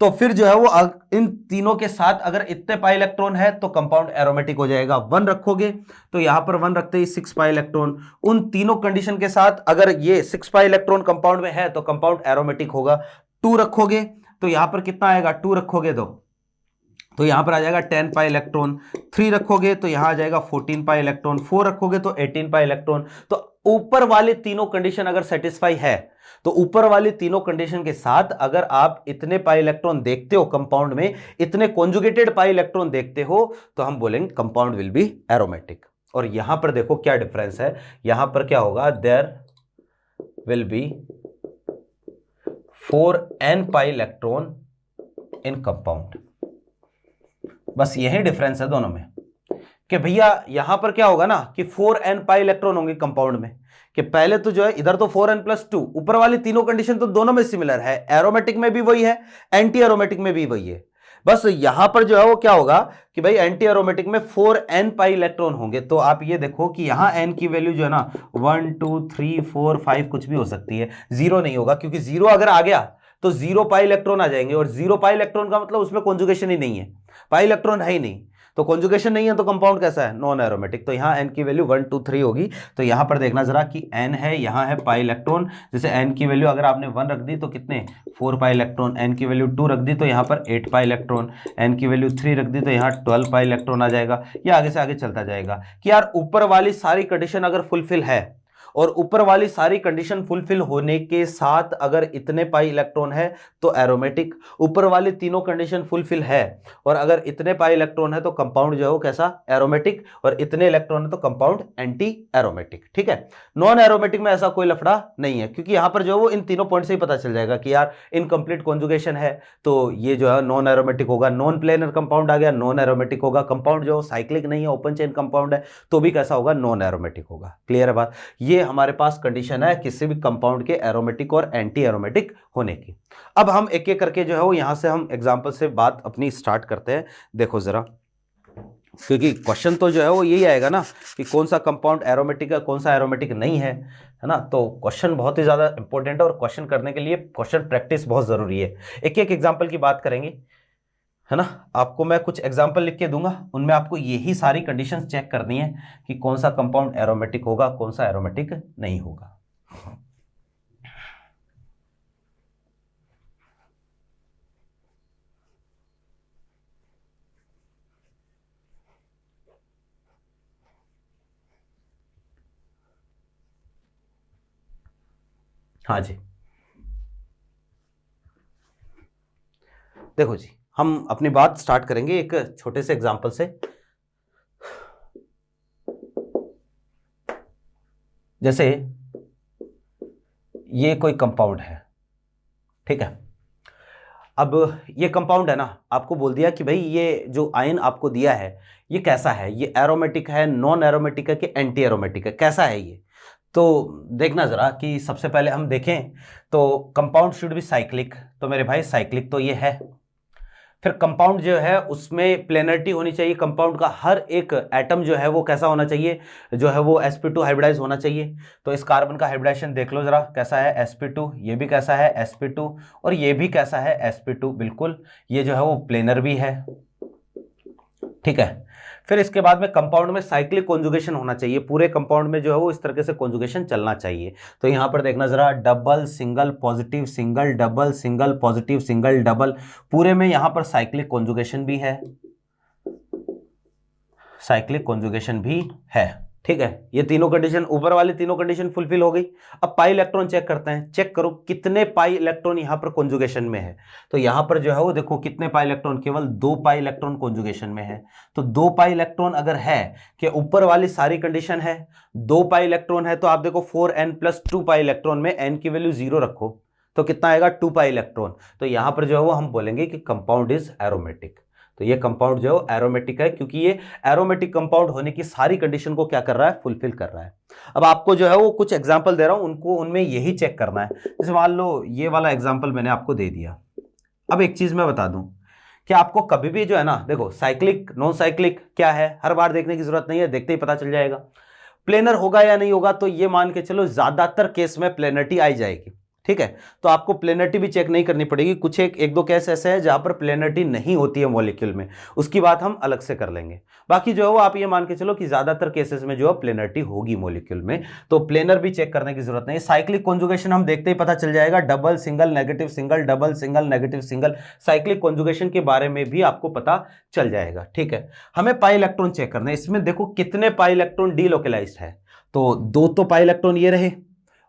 Speaker 1: तो फिर जो है वो इन तीनों के साथ अगर इतने पाई इलेक्ट्रॉन है तो कंपाउंड एरोमेटिक हो जाएगा। 1 रखोगे तो यहां पर 1 रखते ही 6 पाई इलेक्ट्रॉन, उन तीनों कंडीशन के साथ अगर ये 6 पाई इलेक्ट्रॉन कंपाउंड में है तो कंपाउंड एरोमेटिक होगा। 2 रखोगे तो यहां पर कितना आएगा, 2 रखोगे तो यहां पर आ जाएगा 10 पाई इलेक्ट्रॉन। 3 रखोगे तो यहां आ जाएगा 14 पाई इलेक्ट्रॉन। 4 रखोगे तो 18 पाई इलेक्ट्रॉन। तो ऊपर वाले तीनों कंडीशन अगर सेटिस्फाई है तो ऊपर वाली तीनों कंडीशन के साथ अगर आप इतने पाई इलेक्ट्रॉन देखते हो कंपाउंड में, इतने कॉन्जुगेटेड पाई इलेक्ट्रॉन देखते हो, तो हम बोलेंगे कंपाउंड विल बी एरोमेटिक। और यहां पर देखो क्या डिफरेंस है, यहां पर क्या होगा, there will be 4n pi electron in compound. बस यही डिफरेंस है दोनों में कि भैया यहां पर क्या होगा ना कि 4n पाई इलेक्ट्रॉन होंगे कंपाउंड में, कि पहले तो जो है इधर तो 4n+2, ऊपर वाली तीनों कंडीशन तो दोनों में सिमिलर है, एरोमेटिक में भी वही है, एंटी एरोमेटिक में भी वही है। बस यहां पर जो है वो क्या होगा कि भाई एंटी एरोमेटिक में 4n पाई इलेक्ट्रॉन होंगे। तो आप ये देखो कि यहां n की वैल्यू जो है ना 1 2 3 4 5 कुछ भी हो सकती है, 0 नहीं होगा, क्योंकि 0 अगर आ गया तो 0 पाई इलेक्ट्रॉन आ जाएंगे, और 0 पाई इलेक्ट्रॉन का मतलब उसमें कॉन्जुगेशन ही नहीं है, पाई इलेक्ट्रॉन है ही नहीं, तो कॉन्जुगेशन नहीं है तो कंपाउंड कैसा है, नॉन एरोमेटिक। तो यहाँ n की वैल्यू 1 2 3 होगी। तो यहाँ पर देखना जरा कि n है, यहाँ है पाई इलेक्ट्रॉन, जैसे n की वैल्यू अगर आपने 1 रख दी तो कितने 4 पाई इलेक्ट्रॉन, n की वैल्यू 2 रख दी तो यहाँ पर 8 पाई इलेक्ट्रॉन, n की वैल्यू 3 रख दी तो यहाँ 12 पाई इलेक्ट्रॉन आ जाएगा। ये आगे से आगे चलता जाएगा कि यार ऊपर वाली सारी कंडीशन अगर फुलफिल है और ऊपर वाली सारी कंडीशन फुलफिल होने के साथ अगर इतने पाई इलेक्ट्रॉन है तो एरोमेटिक, ऊपर वाली तीनों कंडीशन फुलफिल है और अगर इतने पाई इलेक्ट्रॉन है तो कंपाउंड जो है वो कैसा, एरोमेटिक, और इतने इलेक्ट्रॉन है तो कंपाउंड एंटी एरोमेटिक। ठीक है, नॉन एरोमेटिक में ऐसा कोई लफड़ा नहीं है, क्योंकि यहां पर जो है वो इन तीनों पॉइंट से ही पता चल जाएगा कि यार इनकम्प्लीट कॉन्जुगेशन है तो ये जो है नॉन एरोमेटिक होगा, नॉन प्लेनर कंपाउंड आ गया नॉन एरोमेटिक होगा, कंपाउंड जो साइक्लिक नहीं है ओपन चेन कंपाउंड है तो भी कैसा होगा, नॉन एरोमेटिक होगा। क्लियर है बात, ये हमारे पास कंडीशन है किसी भी कंपाउंड के एरोमेटिक और एंटी एरोमेटिक होने की। अब हम एक एक करके जो है वो यहां से हम एग्जांपल से बात अपनी स्टार्ट करते हैं। देखो जरा, क्योंकि क्वेश्चन तो जो है वो यही आएगा ना कि कौन सा कंपाउंड एरोमेटिक है कौन सा एरोमेटिक नहीं है ना, तो क्वेश्चन बहुत ही ज़्यादा इंपॉर्टेंट है और क्वेश्चन करने के लिए क्वेश्चन प्रैक्टिस बहुत ज़रूरी है। एक एक एग्जांपल की बात करेंगे, है ना। आपको मैं कुछ एग्जांपल लिख के दूंगा, उनमें आपको यही सारी कंडीशंस चेक करनी है कि कौन सा कंपाउंड एरोमेटिक होगा कौन सा एरोमेटिक नहीं होगा। हाँ जी, देखो जी, हम अपनी बात स्टार्ट करेंगे एक छोटे से एग्जांपल से। जैसे ये कोई कंपाउंड है, ठीक है। अब ये कंपाउंड है ना, आपको बोल दिया कि भाई ये जो आयन आपको दिया है ये कैसा है, ये एरोमेटिक है नॉन एरोमेटिक है कि एंटी एरोमेटिक है, कैसा है ये। तो देखना जरा कि सबसे पहले हम देखें तो कंपाउंड शुड बी साइक्लिक, तो मेरे भाई साइक्लिक तो ये है। फिर कंपाउंड जो है उसमें प्लेनरिटी होनी चाहिए, कंपाउंड का हर एक एटम जो है वो कैसा होना चाहिए, जो है वो sp2 हाइब्रिडाइज होना चाहिए। तो इस कार्बन का हाइब्रिडाइजेशन देख लो जरा, कैसा है sp2, ये भी कैसा है sp2 और ये भी कैसा है sp2, बिल्कुल ये जो है वो प्लेनर भी है, ठीक है। फिर इसके बाद में कंपाउंड में साइक्लिक कॉन्जुगेशन होना चाहिए, पूरे कंपाउंड में जो है वो इस तरीके से कॉन्जुगेशन चलना चाहिए। तो यहां पर देखना जरा, double single positive single double single positive single double, पूरे में यहां पर साइक्लिक कॉन्जुगेशन भी है, साइक्लिक कॉन्जुगेशन भी है, ठीक है। ये तीनों कंडीशन, ऊपर वाली तीनों कंडीशन फुलफिल हो गई। अब पाई इलेक्ट्रॉन चेक करते हैं, चेक करो कितने पाई इलेक्ट्रॉन यहां पर कॉन्जुगेशन में है। तो यहां पर जो है वो देखो कितने पाई इलेक्ट्रॉन, केवल 2 पाई इलेक्ट्रॉन कॉन्जुगेशन में है। तो 2 पाई इलेक्ट्रॉन अगर है कि ऊपर वाली सारी कंडीशन है, 2 पाई इलेक्ट्रॉन है तो आप देखो 4n प्लस 2 पाई इलेक्ट्रॉन में n की वैल्यू 0 रखो तो कितना आएगा, 2 पाई इलेक्ट्रॉन। तो यहां पर जो है वो हम बोलेंगे कि कंपाउंड इज एरोमेटिक। तो ये कंपाउंड जो है एरोमेटिक है क्योंकि ये एरोमेटिक कंपाउंड होने की सारी कंडीशन को क्या कर रहा है, फुलफिल कर रहा है। अब आपको जो है वो कुछ एग्जांपल दे रहा हूं, उनको उनमें यही चेक करना है। जैसे मान लो ये वाला एग्जांपल मैंने आपको दे दिया। अब एक चीज मैं बता दूं कि आपको कभी भी जो है ना, देखो साइक्लिक नॉन साइक्लिक क्या है हर बार देखने की जरूरत नहीं है, देखते ही पता चल जाएगा। प्लेनर होगा या नहीं होगा तो ये मान के चलो ज्यादातर केस में प्लेनरिटी आई जाएगी, ठीक है। तो आपको प्लेनरिटी भी चेक नहीं करनी पड़ेगी, कुछ एक दो केस ऐसे हैं जहां पर प्लेनरिटी नहीं होती है मॉलिक्यूल में, उसकी बात हम अलग से कर लेंगे। बाकी जो है वो आप ये मान के चलो कि ज्यादातर केसेस में जो है प्लेनरिटी होगी मॉलिक्यूल में, तो प्लेनर भी चेक करने की जरूरत नहीं। साइक्लिक कॉन्जुगेशन हम देखते ही पता चल जाएगा, double single negative single double single negative single, cyclic conjugation के बारे में भी आपको पता चल जाएगा, ठीक है। हमें पाई इलेक्ट्रॉन चेक करना है, इसमें देखो कितने पाई इलेक्ट्रॉन डीलोकलाइज्ड है। तो 2 तो पाई इलेक्ट्रॉन ये रहे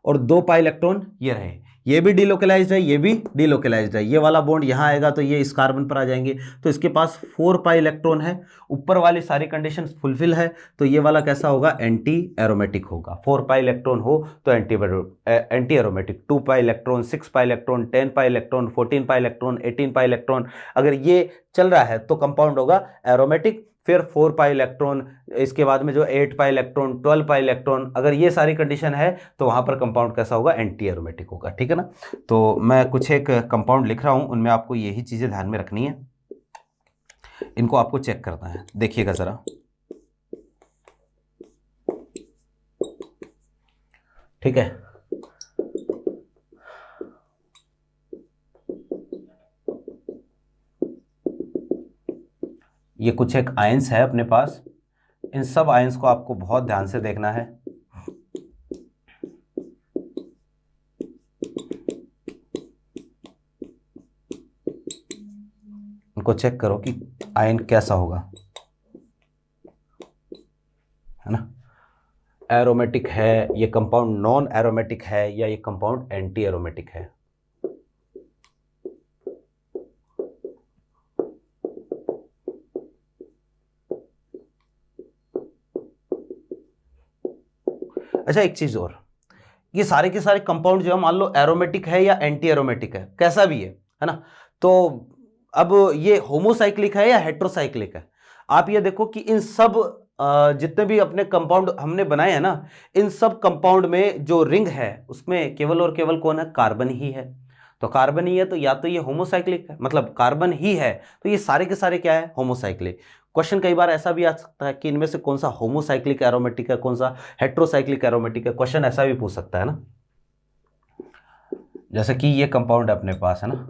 Speaker 1: और 2 पाई इलेक्ट्रॉन ये रहे, ये भी डीलोकलाइज्ड है ये भी डीलोकलाइज्ड है, ये वाला बॉन्ड यहां आएगा तो ये इस कार्बन पर आ जाएंगे, तो इसके पास 4 पाई इलेक्ट्रॉन है, ऊपर वाली सारी कंडीशंस फुलफिल है, तो ये वाला कैसा होगा, एंटी एरोमेटिक होगा। 4 पाई इलेक्ट्रॉन हो तो anti aromatic, 2 pi electron 6 pi electron 10 pi electron 14 pi electron 18 pi electron, अगर ये चल रहा है तो कंपाउंड होगा एरोमेटिक। फिर 4 पाई इलेक्ट्रॉन, इसके बाद में जो 8 पाई इलेक्ट्रॉन 12 पाई इलेक्ट्रॉन, अगर ये सारी कंडीशन है तो वहां पर कंपाउंड कैसा होगा, एंटी एरोमेटिक होगा, ठीक है ना। तो मैं कुछ एक कंपाउंड लिख रहा हूं, उनमें आपको यही चीजें ध्यान में रखनी है, इनको आपको चेक करना है, देखिएगा जरा। ठीक है, ये कुछ एक आयंस है अपने पास, इन सब आयंस को आपको बहुत ध्यान से देखना है। इनको चेक करो कि आयन कैसा होगा, है ना। एरोमेटिक है, ये कंपाउंड नॉन एरोमेटिक है, या ये कंपाउंड एंटी एरोमेटिक है? अच्छा, एक चीज और, ये सारे के सारे कंपाउंड जो है मान लो एरोमेटिक है या एंटी एरोमेटिक है, कैसा भी है ना, तो अब ये होमोसाइक्लिक है या हेट्रोसाइक्लिक है? आप ये देखो कि इन सब जितने भी अपने कंपाउंड हमने बनाए हैं ना, इन सब कंपाउंड में जो रिंग है उसमें केवल और केवल कौन है? कार्बन ही है। तो कार्बन ही है तो या तो ये होमोसाइक्लिक है, मतलब कार्बन ही है, तो ये सारे के सारे क्या है? होमोसाइक्लिक। क्वेश्चन कई बार ऐसा भी आ सकता है कि इनमें से कौन सा होमोसाइक्लिक एरोमेटिक है, कौन सा हेट्रोसाइक्लिक एरोमेटिक है, क्वेश्चन ऐसा भी पूछ सकता है ना। जैसे कि ये कंपाउंड अपने पास है ना,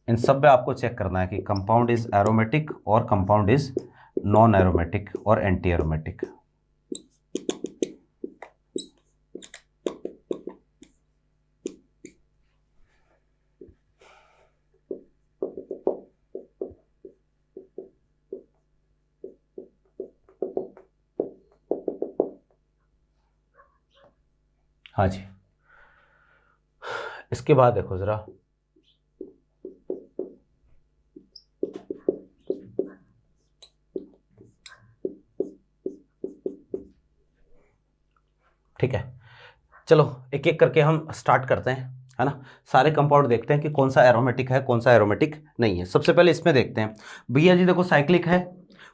Speaker 1: इन सब में आपको चेक करना है कि कंपाउंड इज एरोमेटिक और कंपाउंड इज नॉन एरोमेटिक और एंटी एरोमेटिक। हाँ जी, इसके बाद देखो जरा, ठीक है, चलो एक एक करके हम स्टार्ट करते हैं, है ना। सारे कंपाउंड देखते हैं कि कौन सा एरोमेटिक है, कौन सा एरोमेटिक नहीं है। सबसे पहले इसमें देखते हैं भैया जी, देखो साइक्लिक है,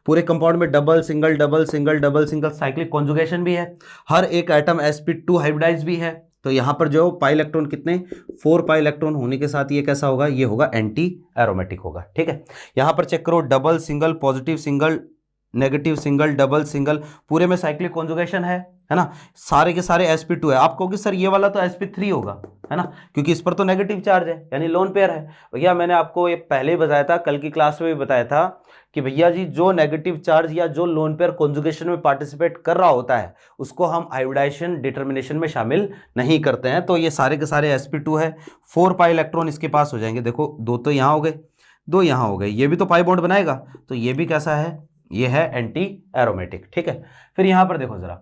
Speaker 1: पूरे कंपाउंड में double single double single double single cyclic conjugation भी है, हर एक एटम sp2 हाइब्रिडाइज भी है। तो यहाँ पर जो पाई इलेक्ट्रॉन कितने? 4 पाई इलेक्ट्रॉन होने के साथ ये कैसा होगा? ये होगा एंटी एरोमेटिक होगा, ठीक है। यहाँ पर चेक करो, double single positive single negative single double single, पूरे में साइक्लिक कॉन्जुगेशन है ना। सारे के सारे sp2 है। आप कहोगे सर ये वाला तो sp3 होगा, है ना, क्योंकि इस पर तो नेगेटिव चार्ज है, यानी लोन पेयर है। भैया मैंने आपको ये पहले ही बताया था, कल की क्लास में भी बताया था कि भैया जी जो नेगेटिव चार्ज या जो लोन पेयर कॉन्जुगेशन में पार्टिसिपेट कर रहा होता है उसको हम हाइब्रिडाइजेशन डिटर्मिनेशन में शामिल नहीं करते हैं। तो ये सारे के सारे sp2 है, 4 पाई इलेक्ट्रॉन इसके पास हो जाएंगे। देखो 2 तो यहाँ हो गए, 2 यहाँ हो गए, ये भी तो पाई बॉन्ड बनाएगा, तो ये भी कैसा है? ये है एंटी एरोमेटिक, ठीक है। फिर यहां पर देखो जरा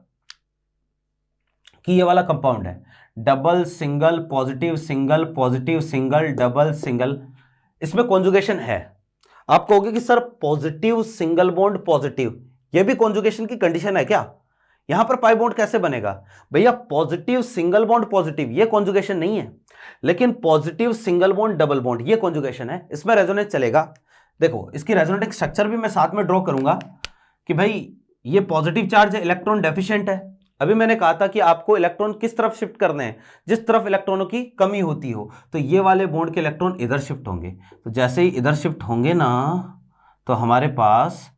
Speaker 1: कि ये वाला कंपाउंड है, double single positive single double single, इसमें कॉन्जुगेशन है। आप कहोगे कि sir positive single bond positive, ये भी कॉन्जुगेशन की कंडीशन है क्या? यहां पर पाई बॉन्ड कैसे बनेगा? भैया पॉजिटिव सिंगल बॉन्ड पॉजिटिव ये कॉन्जुगेशन नहीं है, लेकिन positive single bond double bond ये कॉन्जुगेशन है, इसमें रेजोनेंस चलेगा। देखो इसकी रेजोनेटिक स्ट्रक्चर भी मैं साथ में ड्रॉ करूंगा कि भाई ये पॉजिटिव चार्ज है, इलेक्ट्रॉन डेफिशिएंट है। अभी मैंने कहा था कि आपको इलेक्ट्रॉन किस तरफ शिफ्ट करने हैं? जिस तरफ इलेक्ट्रॉनों की कमी होती हो। तो ये वाले बॉन्ड के इलेक्ट्रॉन इधर शिफ्ट होंगे, तो जैसे ही इधर शिफ्ट होंगे ना, तो हमारे पास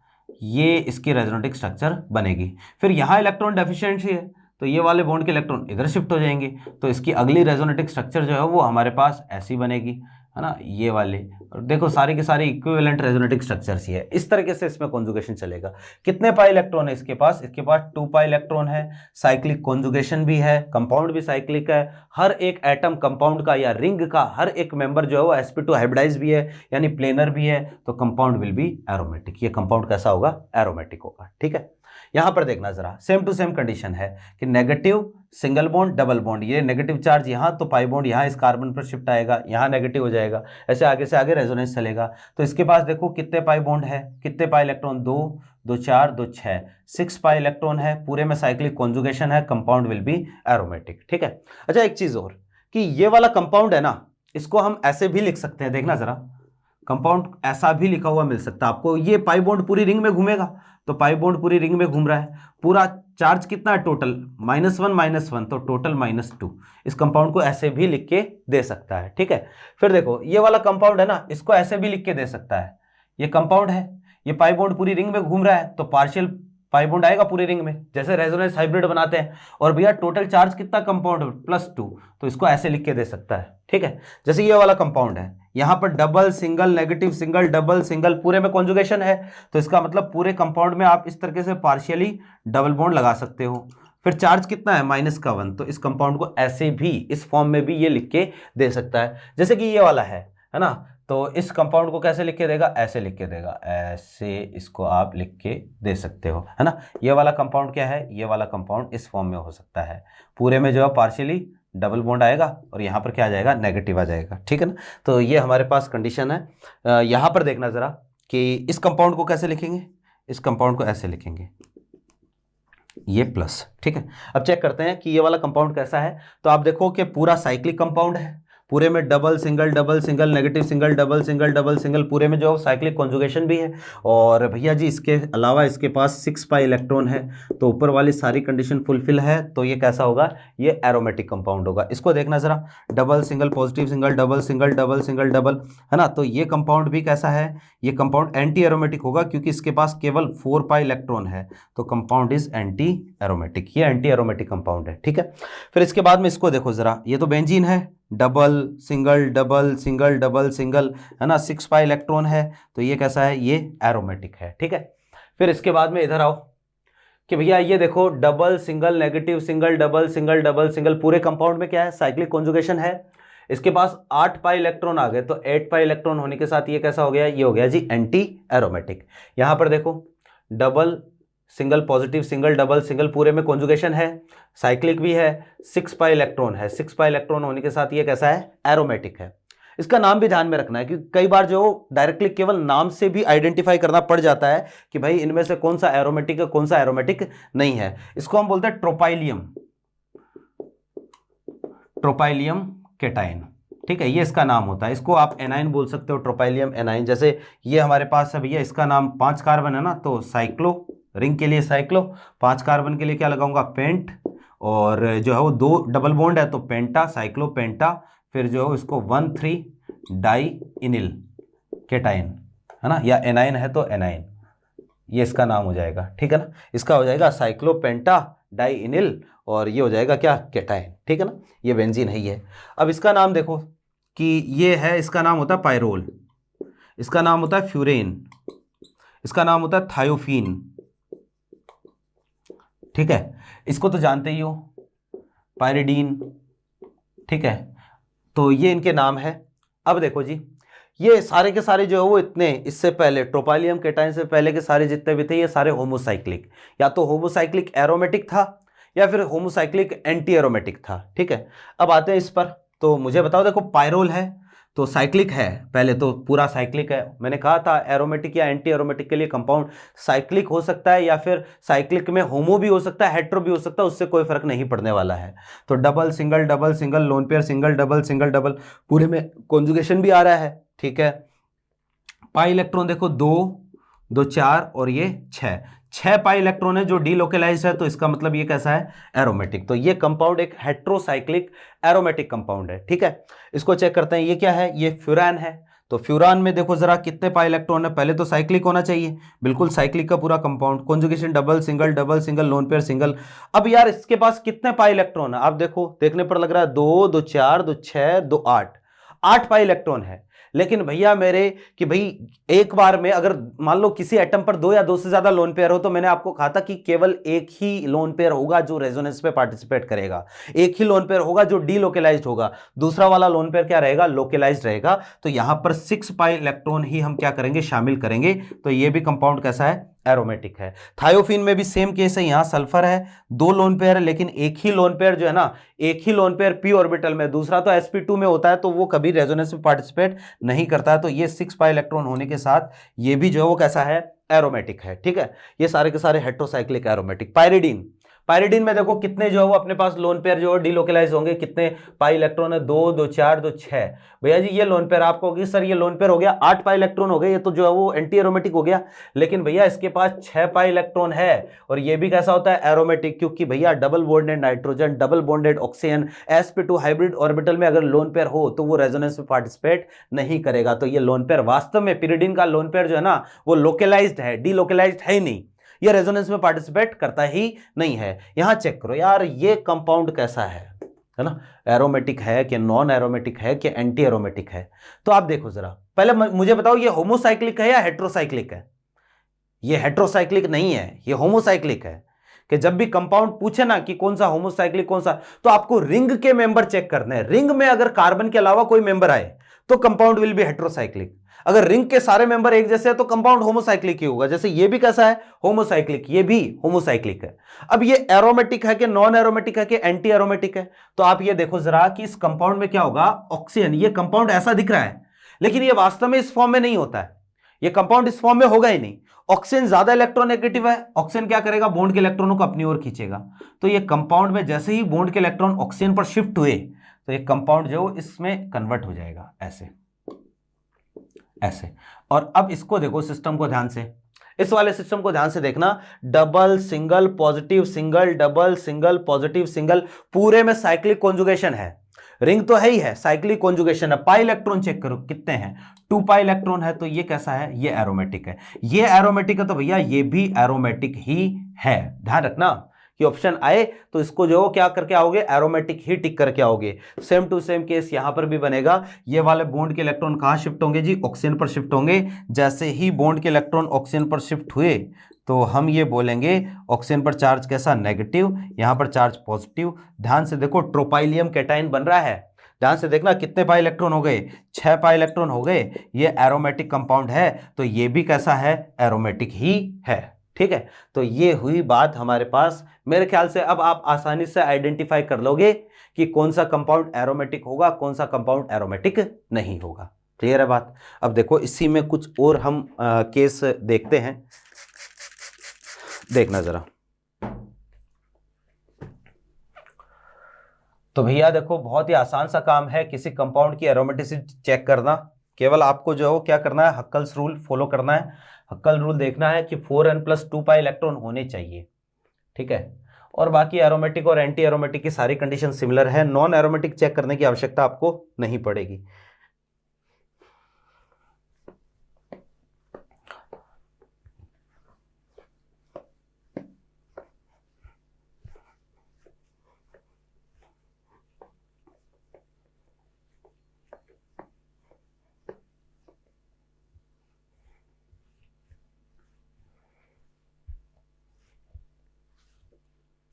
Speaker 1: ये इसकी रेजोनेटिक स्ट्रक्चर बनेगी। फिर यहाँ इलेक्ट्रॉन डेफिशिएंसी है, तो ये वाले बॉन्ड के इलेक्ट्रॉन इधर शिफ्ट हो जाएंगे, तो इसकी अगली रेजोनेटिक स्ट्रक्चर जो है वो हमारे पास ऐसी बनेगी, है ना, ये वाले। और देखो सारे के सारे इक्विवेलेंट रेजोनेटिक स्ट्रक्चर्स ही है। इस तरीके से इसमें कॉन्जुगेशन चलेगा। कितने पाई इलेक्ट्रॉन है इसके पास? इसके पास 2 पाई इलेक्ट्रॉन है, साइक्लिक कॉन्जुगेशन भी है, कंपाउंड भी साइक्लिक है, हर एक एटम कंपाउंड का या रिंग का हर एक मेंबर जो है वो sp2 हाइब्रिडाइज भी है, यानी प्लेनर भी है, तो कंपाउंड विल बी एरोमेटिक। ये कंपाउंड कैसा होगा? एरोमेटिक होगा, ठीक है। यहां पर देखना जरा, सेम टू सेम कंडीशन है कि negative single bond double bond, ये नेगेटिव चार्ज यहां, तो पाई बॉन्ड यहां इस कार्बन पर शिफ्ट आएगा, यहां नेगेटिव हो जाएगा, ऐसे आगे से आगे रेजोनेंस चलेगा। तो इसके पास देखो कितने पाई बॉन्ड है, कितने पाई इलेक्ट्रॉन? 2 2 4 2 6, 6 पाई इलेक्ट्रॉन है, पूरे में साइक्लिक कॉन्जुगेशन है, कंपाउंड विल बी एरोमेटिक, ठीक है। अच्छा एक चीज और कि ये वाला कंपाउंड है ना, इसको हम ऐसे भी लिख सकते हैं, देखना जरा, कंपाउंड ऐसा भी लिखा हुआ मिल सकता है आपको। ये पाई बॉन्ड पूरी रिंग में घूमेगा, तो पाई बॉन्ड पूरी रिंग में घूम रहा है, पूरा चार्ज कितना है टोटल? -1 तो टोटल -2। इस कंपाउंड को ऐसे भी लिख के दे सकता है, ठीक है। फिर देखो ये वाला कंपाउंड है ना, इसको ऐसे भी लिख के दे सकता है। ये कंपाउंड है, ये पाई बॉन्ड पूरी रिंग में घूम रहा है, तो पार्शियल पाई बॉन्ड आएगा पूरी रिंग में, जैसे रेजोनेंस हाइब्रिड बनाते हैं। और भैया टोटल चार्ज कितना कंपाउंड? +2, तो इसको ऐसे लिख के दे सकता है, ठीक है। जैसे ये वाला कंपाउंड है, यहां पर double single negative single double single, पूरे में कॉन्जुगेशन है, तो इसका मतलब पूरे कंपाउंड में आप इस तरीके से पार्शियली डबल बॉन्ड लगा सकते हो। फिर चार्ज कितना है? -1, तो इस कंपाउंड को ऐसे भी इस फॉर्म में भी ये लिख के दे सकता है। जैसे कि ये वाला है ना, तो इस कंपाउंड को कैसे लिख के देगा, ऐसे लिख के देगा, ऐसे इसको आप लिख के दे सकते हो, है ना। ये वाला कंपाउंड क्या है, ये वाला कंपाउंड इस फॉर्म में हो सकता है, पूरे में जो है पार्शियली डबल बॉन्ड आएगा और यहाँ पर क्या आ जाएगा, नेगेटिव आ जाएगा, ठीक है ना। तो ये हमारे पास कंडीशन है। यहाँ पर देखना ज़रा कि इस कंपाउंड को कैसे लिखेंगे, इस कंपाउंड को ऐसे लिखेंगे, ये प्लस, ठीक है। अब चेक करते हैं कि ये वाला कंपाउंड कैसा है। तो आप देखो कि पूरा साइक्लिक कंपाउंड है, पूरे में double single negative single double single पूरे में जो साइक्लिक कॉन्जुगेशन भी है। और भैया जी इसके अलावा इसके पास 6 पाई इलेक्ट्रॉन है, तो ऊपर वाली सारी कंडीशन फुलफिल है, तो ये कैसा होगा, ये एरोमेटिक कंपाउंड होगा। इसको देखना जरा, double single positive single double, है ना। तो ये कंपाउंड भी कैसा है, ये कंपाउंड एंटी एरोमेटिक होगा क्योंकि इसके पास केवल 4 पाई इलेक्ट्रॉन है, तो कंपाउंड इज एंटी एरोमेटिक, ये एंटी एरोमेटिक कंपाउंड है, ठीक है। फिर इसके बाद में इसको देखो जरा, ये तो बेंजीन है, डबल सिंगल, है ना, 6 पाई इलेक्ट्रॉन है, तो ये कैसा है, ये एरोमेटिक है, ठीक है। फिर इसके बाद में इधर आओ कि भैया ये देखो, double single negative single double पूरे कंपाउंड में क्या है, साइक्लिक कॉन्जुगेशन है। इसके पास 8 पाई इलेक्ट्रॉन आ गए, तो 8 पाई इलेक्ट्रॉन होने के साथ ये कैसा हो गया, ये हो गया जी एंटी एरोमेटिक। यहां पर देखो, डबल सिंगल पॉजिटिव सिंगल पूरे में कॉन्जुगेशन है, साइक्लिक भी है, 6 पाई इलेक्ट्रॉन है, 6 पाई इलेक्ट्रॉन होने के साथ ये कैसा है, एरोमेटिक है। इसका नाम भी ध्यान में रखना है क्योंकि कई बार जो डायरेक्टली केवल नाम से भी आइडेंटिफाई करना पड़ जाता है कि भाई इनमें से कौन सा एरोमेटिक है, कौन सा एरोमेटिक नहीं है। इसको हम बोलते हैं ट्रोपाइलियम केटाइन, ठीक है, ये इसका नाम होता है। इसको आप एनाइन बोल सकते हो, ट्रोपाइलियम एनाइन। जैसे ये हमारे पास है भैया, इसका नाम 5 कार्बन है ना, तो साइक्लो, रिंग के लिए साइक्लो, 5 कार्बन के लिए क्या लगाऊंगा, पेंट, और जो है वो 2 डबल बॉन्ड है तो पेंटा, साइक्लो पेंटा, फिर जो है इसको 1,3 डाई इनिल केटाइन, है ना, या एनाइन है तो एनाइन, ये इसका नाम हो जाएगा, ठीक है ना। इसका हो जाएगा साइक्लो पेंटा डाई इनिल, और ये हो जाएगा क्या, केटाइन, ठीक है ना। ये बेंजीन है ये। अब इसका नाम देखो कि ये है, इसका नाम होता है पायरोल, इसका नाम होता है फ्यूरेन, इसका नाम होता है थायोफीन, ठीक है। इसको तो जानते ही हो, पायरिडीन, ठीक है। तो ये इनके नाम है। अब देखो जी, ये सारे के सारे जो है वो इतने, इससे पहले ट्रोपाइलियम केटाइन से पहले के सारे जितने भी थे, ये सारे होमोसाइक्लिक, या तो होमोसाइक्लिक एरोमेटिक था या फिर होमोसाइक्लिक एंटी एरोमेटिक था, ठीक है। अब आते हैं इस पर, तो मुझे बताओ, देखो पायरोल है तो साइक्लिक है, पहले तो पूरा साइक्लिक है। मैंने कहा था एरोमेटिक या एंटी एरोमेटिक के लिए कंपाउंड साइक्लिक हो सकता है या फिर साइक्लिक में होमो भी हो सकता है, हेट्रो भी हो सकता है, उससे कोई फर्क नहीं पड़ने वाला है। तो double single lone pair single double पूरे में कॉन्जुगेशन भी आ रहा है, ठीक है। पाई इलेक्ट्रॉन देखो 2 4 और ये 6 पाई इलेक्ट्रॉन है जो डीलोकेलाइज्ड है, तो इसका मतलब ये कैसा है, एरोमेटिक। तो ये कंपाउंड एक हेट्रोसाइक्लिक एरोमेटिक कंपाउंड है, ठीक है। इसको चेक करते हैं, ये क्या है, ये फ्यूरान है। तो फ्यूरान में देखो जरा कितने पाई इलेक्ट्रॉन है, पहले तो साइक्लिक होना चाहिए, बिल्कुल साइक्लिक का पूरा compound, conjugation double single lone pair single. अब यार इसके पास कितने पाई इलेक्ट्रॉन है, आप देखो, देखने पर लग रहा है 2 2 4 2 6 2 8 पाई इलेक्ट्रॉन है। लेकिन भैया मेरे कि भाई एक बार में अगर मान लो किसी एटम पर 2 या 2 से ज्यादा लोन पेयर हो, तो मैंने आपको कहा था कि केवल एक ही लोन पेयर होगा जो रेजोनेंस पे पार्टिसिपेट करेगा, एक ही लोन पेयर होगा जो डीलोकेलाइज्ड होगा, दूसरा वाला लोन पेयर क्या रहेगा, लोकेलाइज्ड रहेगा। तो यहां पर 6 पाई इलेक्ट्रॉन ही हम क्या करेंगे, शामिल करेंगे। तो ये भी कंपाउंड कैसा है, एरोमेटिक है। थायोफीन में भी सेम केस है, यहां सल्फर है, 2 लोन पेयर है, लेकिन एक ही लोन पेयर जो है ना, एक ही लोन पेयर पी ऑर्बिटल में, दूसरा तो sp2 में होता है, तो वो कभी रेजोनेंस में पार्टिसिपेट नहीं करता है। तो ये 6 पाई इलेक्ट्रॉन होने के साथ ये भी जो है वो कैसा है, एरोमेटिक है, ठीक है। ये सारे के सारे हेट्रोसाइक्लिक एरोमेटिक। पायरिडीन में देखो कितने जो है वो अपने पास लोन पेयर जो है डीलोकेलाइज होंगे, कितने पाई इलेक्ट्रॉन है, 2 2 4 2 6। भैया जी ये लोन पेयर आपको होगी, सर ये लोन पेयर हो गया, 8 पाई इलेक्ट्रॉन हो गए, ये तो जो है वो एंटी एरोमेटिक हो गया। लेकिन भैया इसके पास 6 पाई इलेक्ट्रॉन है, और ये भी कैसा होता है, एरोमेटिक, क्योंकि भैया double bonded nitrogen, double bonded oxygen, sp2 hybrid orbital में अगर लोन पेयर हो तो वो रेजोनेंस में पार्टिसिपेट नहीं करेगा। तो ये लोन पेयर वास्तव में पिरिडीन का लोन पेयर जो है ना, वो लोकेलाइज्ड है, डीलोकेलाइज्ड है ही नहीं, ये रेजोनेंस में पार्टिसिपेट करता ही नहीं है। यहां चेक करो यार, ये कंपाउंड कैसा है ना, एरोमेटिक है कि नॉन एरोमेटिक है कि एंटी एरोमेटिक है। तो आप देखो जरा, पहले मुझे बताओ ये होमोसाइक्लिक है या हेट्रोसाइक्लिक है। ये हेट्रोसाइक्लिक नहीं है, ये होमोसाइक्लिक है। कि जब भी कंपाउंड पूछे ना कि कौन सा होमोसाइक्लिक कौन सा, तो आपको रिंग के मेंबर चेक करने हैं। रिंग में अगर कार्बन के अलावा कोई मेंबर आए तो कंपाउंड विल बी हेट्रोसाइक्लिक। अगर रिंग के सारे मेंबर एक जैसे हैं तो कंपाउंड होमोसाइक्लिक ही होगा। जैसे ये भी कैसा है, होमोसाइक्लिक, ये भी होमोसाइक्लिक है। अब ये एरोमेटिक है कि नॉन एरोमेटिक है कि एंटी एरोमेटिक है, तो आप ये देखो जरा कि इस कंपाउंड में क्या होगा, ऑक्सीजन, ये कंपाउंड ऐसा दिख रहा है लेकिन ये वास्तव में इस फॉर्म में नहीं होता है, ये कंपाउंड इस फॉर्म में होगा ही नहीं। ऑक्सीजन ज्यादा इलेक्ट्रोनेगेटिव है, ऑक्सीजन क्या करेगा, बॉन्ड के इलेक्ट्रॉनों को अपनी ओर खींचेगा। तो ये कंपाउंड में जैसे ही बॉन्ड के इलेक्ट्रॉन ऑक्सीजन पर शिफ्ट हुए तो ये कंपाउंड जो इसमें कन्वर्ट हो जाएगा ऐसे ऐसे। और अब इसको देखो, सिस्टम को ध्यान से, इस वाले सिस्टम को ध्यान से देखना, double single positive single double single positive single, पूरे में साइक्लिक कॉन्जुगेशन है। रिंग तो है ही है, साइक्लिक कॉन्जुगेशन है। पाई इलेक्ट्रॉन चेक करो कितने हैं, 2 पाई इलेक्ट्रॉन है, तो ये कैसा है, ये एरोमेटिक है। ये एरोमेटिक है तो भैया ये भी एरोमेटिक ही है। ध्यान रखना कि ऑप्शन आए तो इसको जो क्या करके आओगे, एरोमेटिक ही टिक करके आओगे। सेम टू सेम केस यहां पर भी बनेगा। ये वाले बॉन्ड के इलेक्ट्रॉन कहां शिफ्ट होंगे जी, ऑक्सीजन पर शिफ्ट होंगे। जैसे ही बॉन्ड के इलेक्ट्रॉन ऑक्सीजन पर शिफ्ट हुए तो हम ये बोलेंगे ऑक्सीजन पर चार्ज कैसा, नेगेटिव, यहां पर चार्ज पॉजिटिव। ध्यान से देखो ट्रोपाइलियम कैटायन बन रहा है, ध्यान से देखना कितने पाई इलेक्ट्रॉन हो गए, 6 पाई इलेक्ट्रॉन हो गए। ये एरोमेटिक कंपाउंड है तो ये भी कैसा है, एरोमेटिक ही है। ठीक है, तो ये हुई बात हमारे पास। मेरे ख्याल से अब आप आसानी से आइडेंटिफाई कर लोगे कि कौन सा कंपाउंड एरोमेटिक होगा, कौन सा कंपाउंड एरोमेटिक नहीं होगा। क्लियर है बात। अब देखो इसी में कुछ और हम केस देखते हैं, देखना जरा। तो भैया देखो बहुत ही आसान सा काम है किसी कंपाउंड की एरोमेटिसिटी चेक करना। केवल आपको जो है क्या करना है, हक्कल्स रूल फॉलो करना है। हक्कल रूल देखना है कि 4n+2 पाई इलेक्ट्रॉन होने चाहिए। ठीक है, और बाकी एरोमेटिक और एंटी एरोमेटिक की सारी कंडीशन सिमिलर है। नॉन एरोमेटिक चेक करने की आवश्यकता आपको नहीं पड़ेगी।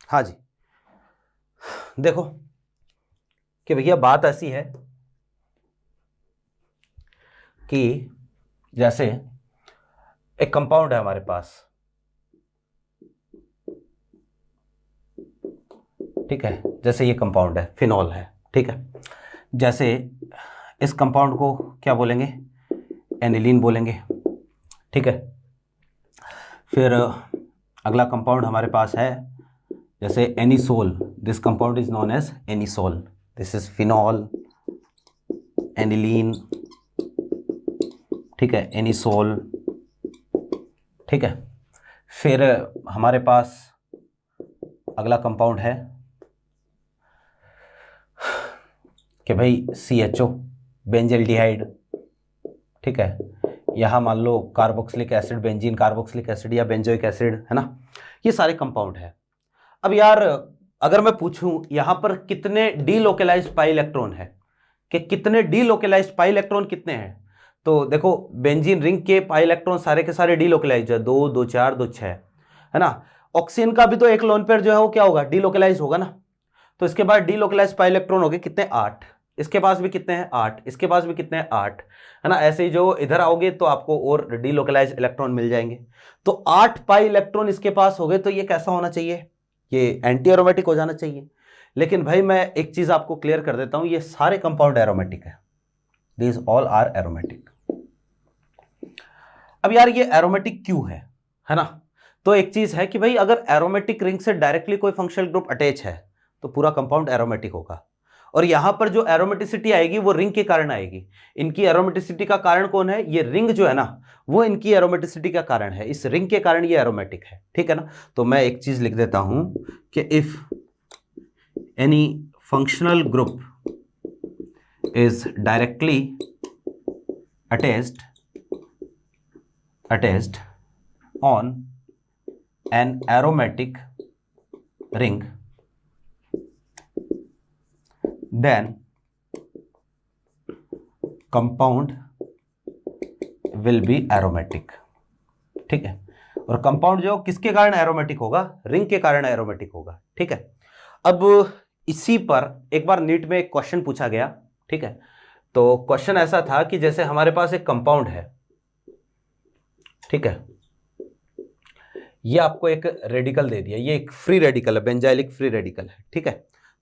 Speaker 1: हाँ जी, देखो कि भैया बात ऐसी है कि जैसे एक कंपाउंड है हमारे पास, ठीक है, जैसे ये कंपाउंड है, फिनॉल है। ठीक है, जैसे इस कंपाउंड को क्या बोलेंगे, एनिलीन बोलेंगे। ठीक है, फिर अगला कंपाउंड हमारे पास है जैसे anisole. This compound is known as anisole. This is phenol, aniline, ठीक है, एनिसोल। ठीक है, फिर हमारे पास अगला कंपाउंड है कि भाई CHO, बेंजल्डिहाइड। ठीक है, यहाँ मान लो carboxylic acid, benzene carboxylic acid या बेंजोइक एसिड, है ना, ये सारे कंपाउंड है। अब यार अगर मैं पूछूं यहां पर कितने डीलोकेलाइज्ड पाई इलेक्ट्रॉन है, कि कितने डीलोकेलाइज्ड पाई इलेक्ट्रॉन कितने हैं, तो देखो बेंजीन रिंग के पाई इलेक्ट्रॉन सारे के सारे डीलोकेलाइज्ड है, 2 2 4 2 6, है ना। ऑक्सीजन का भी तो एक लोन पेयर जो है वो क्या होगा, डीलोकेलाइज्ड होगा ना। तो इसके बाद डीलोकेलाइज्ड पाई इलेक्ट्रॉन हो गए कितने, 8। इसके पास भी कितने हैं, 8। इसके पास भी कितने हैं, 8, है ना। ऐसे ही जो इधर आओगे तो आपको और डीलोकेलाइज्ड इलेक्ट्रॉन मिल जाएंगे। तो 8 पाई इलेक्ट्रॉन इसके पास हो गए, तो ये कैसा होना चाहिए, ये एंटी एरोमेटिक हो जाना चाहिए। लेकिन भाई मैं एक चीज आपको क्लियर कर देता हूं, ये सारे कंपाउंड एरोमेटिक है, दीज ऑल आर एरोमेटिक। अब यार ये एरोमेटिक क्यों है ना। तो एक चीज है कि भाई अगर एरोमेटिक रिंग से डायरेक्टली कोई फंक्शनल ग्रुप अटैच है तो पूरा कंपाउंड एरोमेटिक होगा। और यहां पर जो एरोमेटिसिटी आएगी वो रिंग के कारण आएगी। इनकी एरोमेटिसिटी का कारण कौन है, ये रिंग जो है ना, वो इनकी एरोमेटिसिटी का कारण है। इस रिंग के कारण ये एरोमेटिक है। ठीक है ना। तो मैं एक चीज लिख देता हूं कि if any functional group is directly attached on an aromatic ring, then compound will be aromatic। ठीक है, और कंपाउंड जो किसके कारण एरोमेटिक होगा, रिंग के कारण एरोमेटिक होगा। ठीक है, अब इसी पर एक बार नीट में एक क्वेश्चन पूछा गया। ठीक है, तो क्वेश्चन ऐसा था कि जैसे हमारे पास एक कंपाउंड है, ठीक है, ये आपको एक रेडिकल दे दिया, ये एक फ्री रेडिकल है, बेंजाइलिक फ्री रेडिकल है, ठीक है।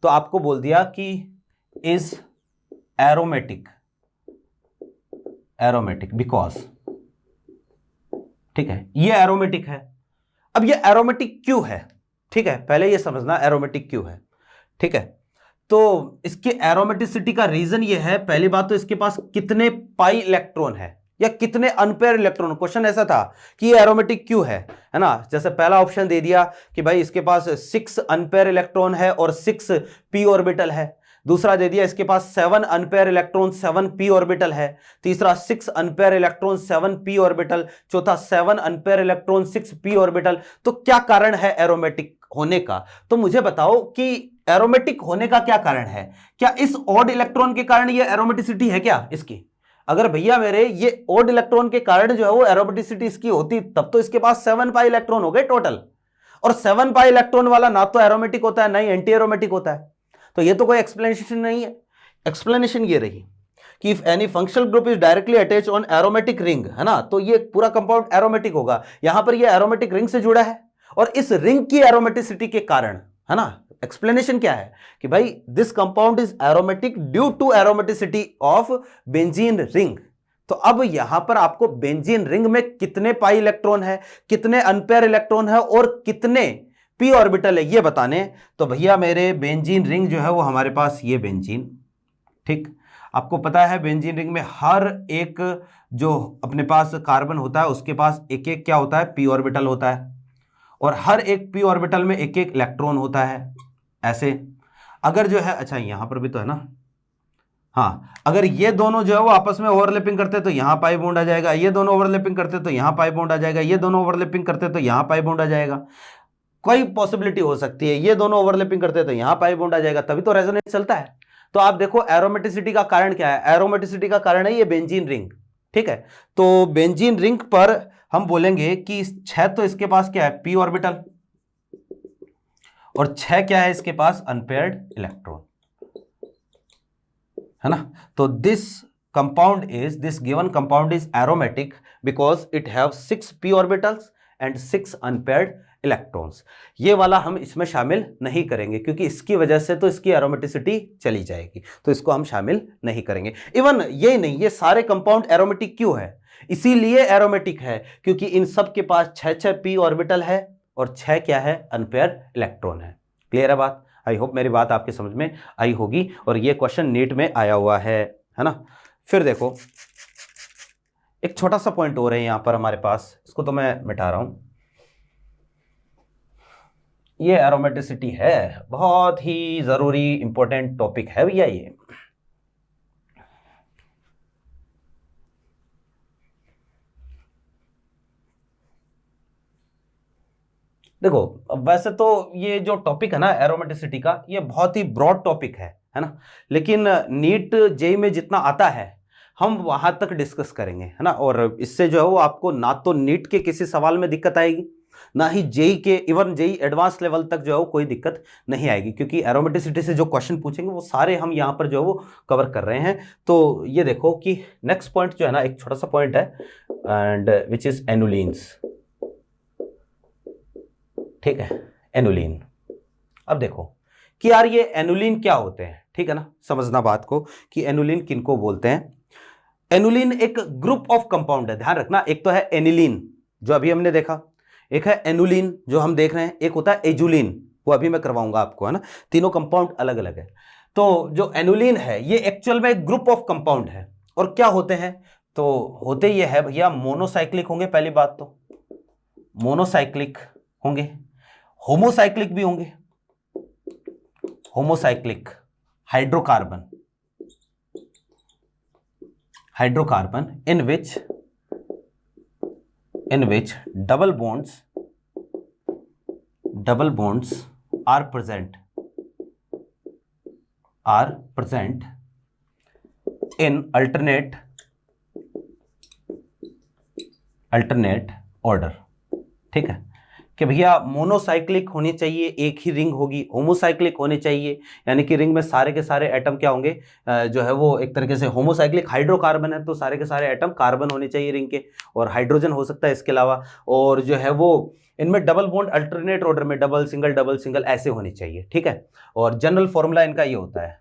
Speaker 1: तो आपको बोल दिया कि इज एरोमेटिक, एरोमेटिक बिकॉज, ठीक है, ये एरोमेटिक है। अब ये एरोमेटिक क्यों है, ठीक है, पहले ये समझना एरोमेटिक क्यों है, ठीक है। तो इसके एरोमेटिसिटी का रीजन ये है, पहली बात तो इसके पास कितने पाई इलेक्ट्रॉन है या कितने अनपेयर इलेक्ट्रॉन। क्वेश्चन ऐसा था कि ये एरोमेटिक क्यों है ना। जैसे पहला ऑप्शन दे दिया कि भाई इसके पास 6 अनपेयर इलेक्ट्रॉन है और 6 पी ऑर्बिटल है। दूसरा दे दिया इसके पास 7 अनपेयर इलेक्ट्रॉन 7 पी ऑर्बिटल है। तीसरा 6 अनपेयर इलेक्ट्रॉन 7 पी ऑर्बिटल। चौथा 7 अनपेयर इलेक्ट्रॉन 6 पी ऑर्बिटल। तो क्या कारण है एरोमेटिक होने का, तो मुझे बताओ कि एरोमेटिक होने का क्या कारण है। क्या इस ऑड इलेक्ट्रॉन के कारण ये एरोमेटिसिटी है क्या इसकी? अगर भैया मेरे ये ऑड इलेक्ट्रॉन के कारण जो है वो एरोमेटिसिटी इसकी होती, तब तो इसके पास 7 पाई इलेक्ट्रॉन हो गए टोटल, और 7 पाई इलेक्ट्रॉन वाला ना तो एरोमेटिक होता है ना ही एंटी एरोमेटिक होता है। तो ये तो कोई एक्सप्लेनेशन नहीं है। एक्सप्लेनेशन ये रही कि if any functional group is directly attached on aromatic ring, है ना, तो ये पूरा कंपाउंड एरोमेटिक होगा। यहां पर ये एरोमेटिक रिंग से जुड़ा है और इस रिंग की एरोमेटिसिटी के कारण, है ना, एक्सप्लेनेशन क्या है कि भाई this compound is aromatic due to aromaticity of benzene ring. तो अब यहां पर आपको बेंजीन रिंग में कितने पाई इलेक्ट्रॉन है, कितने अनपेयर इलेक्ट्रॉन है और कितने पी ऑर्बिटल है ये बताने। तो भैया मेरे बेंजीन रिंग जो है वो हमारे पास ये बेंजीन, ठीक, आपको पता है बेंजीन रिंग में हर एक जो अपने पास कार्बन होता है उसके पास एक एक क्या होता है, पी ऑर्बिटल होता है, और हर एक पी ऑर्बिटल में एक एक इलेक्ट्रॉन होता है। ऐसे अगर जो है, अच्छा यहां पर भी तो है ना, हाँ, अगर ये दोनों जो है वो आपस में ओवरलैपिंग करते तो यहां पाई बॉन्ड आ जाएगा, ये दोनों ओवरलैपिंग करते तो यहां पाई बॉन्ड आ जाएगा, ये दोनों ओवरलैपिंग करते तो यहां पाई बॉन्ड आ जाएगा। कोई पॉसिबिलिटी हो सकती है ये दोनों ओवरलैपिंग करते तो यहां पाई बॉन्ड आ जाएगा, तभी तो रेजोनेंस चलता है। तो आप देखो एरोमेटिसिटी का कारण क्या है, एरोमेटिसिटी का कारण है ये बेंजीन रिंग, ठीक है। तो बेंजीन रिंग पर हम बोलेंगे कि 6 तो इसके पास क्या है, पी ऑर्बिटल, और 6 क्या है इसके पास, अनपेयर्ड इलेक्ट्रॉन, है ना। तो this given compound is aromatic because it have 6 P orbitals and 6 unpaired electrons. ये वाला हम इसमें शामिल नहीं करेंगे क्योंकि इसकी वजह से तो इसकी एरोमेटिसिटी चली जाएगी, तो इसको हम शामिल नहीं करेंगे। इवन ये नहीं, ये सारे कंपाउंड एरोमेटिक क्यों है, इसीलिए एरोमेटिक है क्योंकि इन सब के पास 6 पी ऑर्बिटल है और 6 क्या है, अनपेयर इलेक्ट्रॉन है। क्लियर है बात? आई होप मेरी बात आपके समझ में आई होगी, और ये क्वेश्चन नीट में आया हुआ है ना। फिर देखो एक छोटा सा पॉइंट हो रहा है यहां पर हमारे पास, इसको तो मैं मिटा रहा हूं। ये एरोमेटिसिटी है, बहुत ही जरूरी इंपॉर्टेंट टॉपिक है भैया ये। देखो वैसे तो ये जो टॉपिक है ना एरोमेटिसिटी का, ये बहुत ही ब्रॉड टॉपिक है ना, लेकिन नीट जेई में जितना आता है हम वहां तक डिस्कस करेंगे, है ना। और इससे जो है वो आपको ना तो नीट के किसी सवाल में दिक्कत आएगी, ना ही जेई के, इवन जेई एडवांस लेवल तक जो है वो कोई दिक्कत नहीं आएगी, क्योंकि एरोमेटिसिटी से जो क्वेश्चन पूछेंगे वो सारे हम यहाँ पर जो है वो कवर कर रहे हैं। तो ये देखो कि नेक्स्ट पॉइंट जो है ना, एक छोटा सा पॉइंट है, एंड विच इज एनुलिन्स, ठीक है, एनुलिन। अब देखो कि यार ये एनुलिन क्या होते हैं, ठीक है ना, समझना बात को कि एनुलिन किनको बोलते हैं। एनुलिन एक ग्रुप ऑफ कंपाउंड है, ध्यान रखना। एक तो है एनिलीन जो अभी हमने देखा, एक है एनुलिन जो हम देख रहे हैं, एक होता है एजुलिन, वो अभी मैं करवाऊंगा आपको, है ना। तीनों कंपाउंड अलग अलग है। तो जो एनुलिन है ये एक्चुअल में एक ग्रुप ऑफ कंपाउंड है, और क्या होते हैं, तो होते ये है भैया मोनोसाइक्लिक होंगे, पहली बात तो मोनोसाइक्लिक होंगे, होमोसाइक्लिक भी होंगे, homocyclic hydrocarbon, hydrocarbon in which double bonds are present in alternate order, ठीक है। कि भैया मोनोसाइक्लिक होनी चाहिए, एक ही रिंग होगी, होमोसाइक्लिक होनी चाहिए, यानी कि रिंग में सारे के सारे एटम क्या होंगे, जो है वो एक तरीके से होमोसाइक्लिक, हाइड्रोकार्बन है तो सारे के सारे एटम कार्बन होने चाहिए रिंग के, और हाइड्रोजन हो सकता है इसके अलावा, और जो है वो इनमें डबल बॉन्ड अल्टरनेट ऑर्डर में डबल सिंगल ऐसे होनी चाहिए, ठीक है। और जनरल फॉर्मूला इनका ये होता है,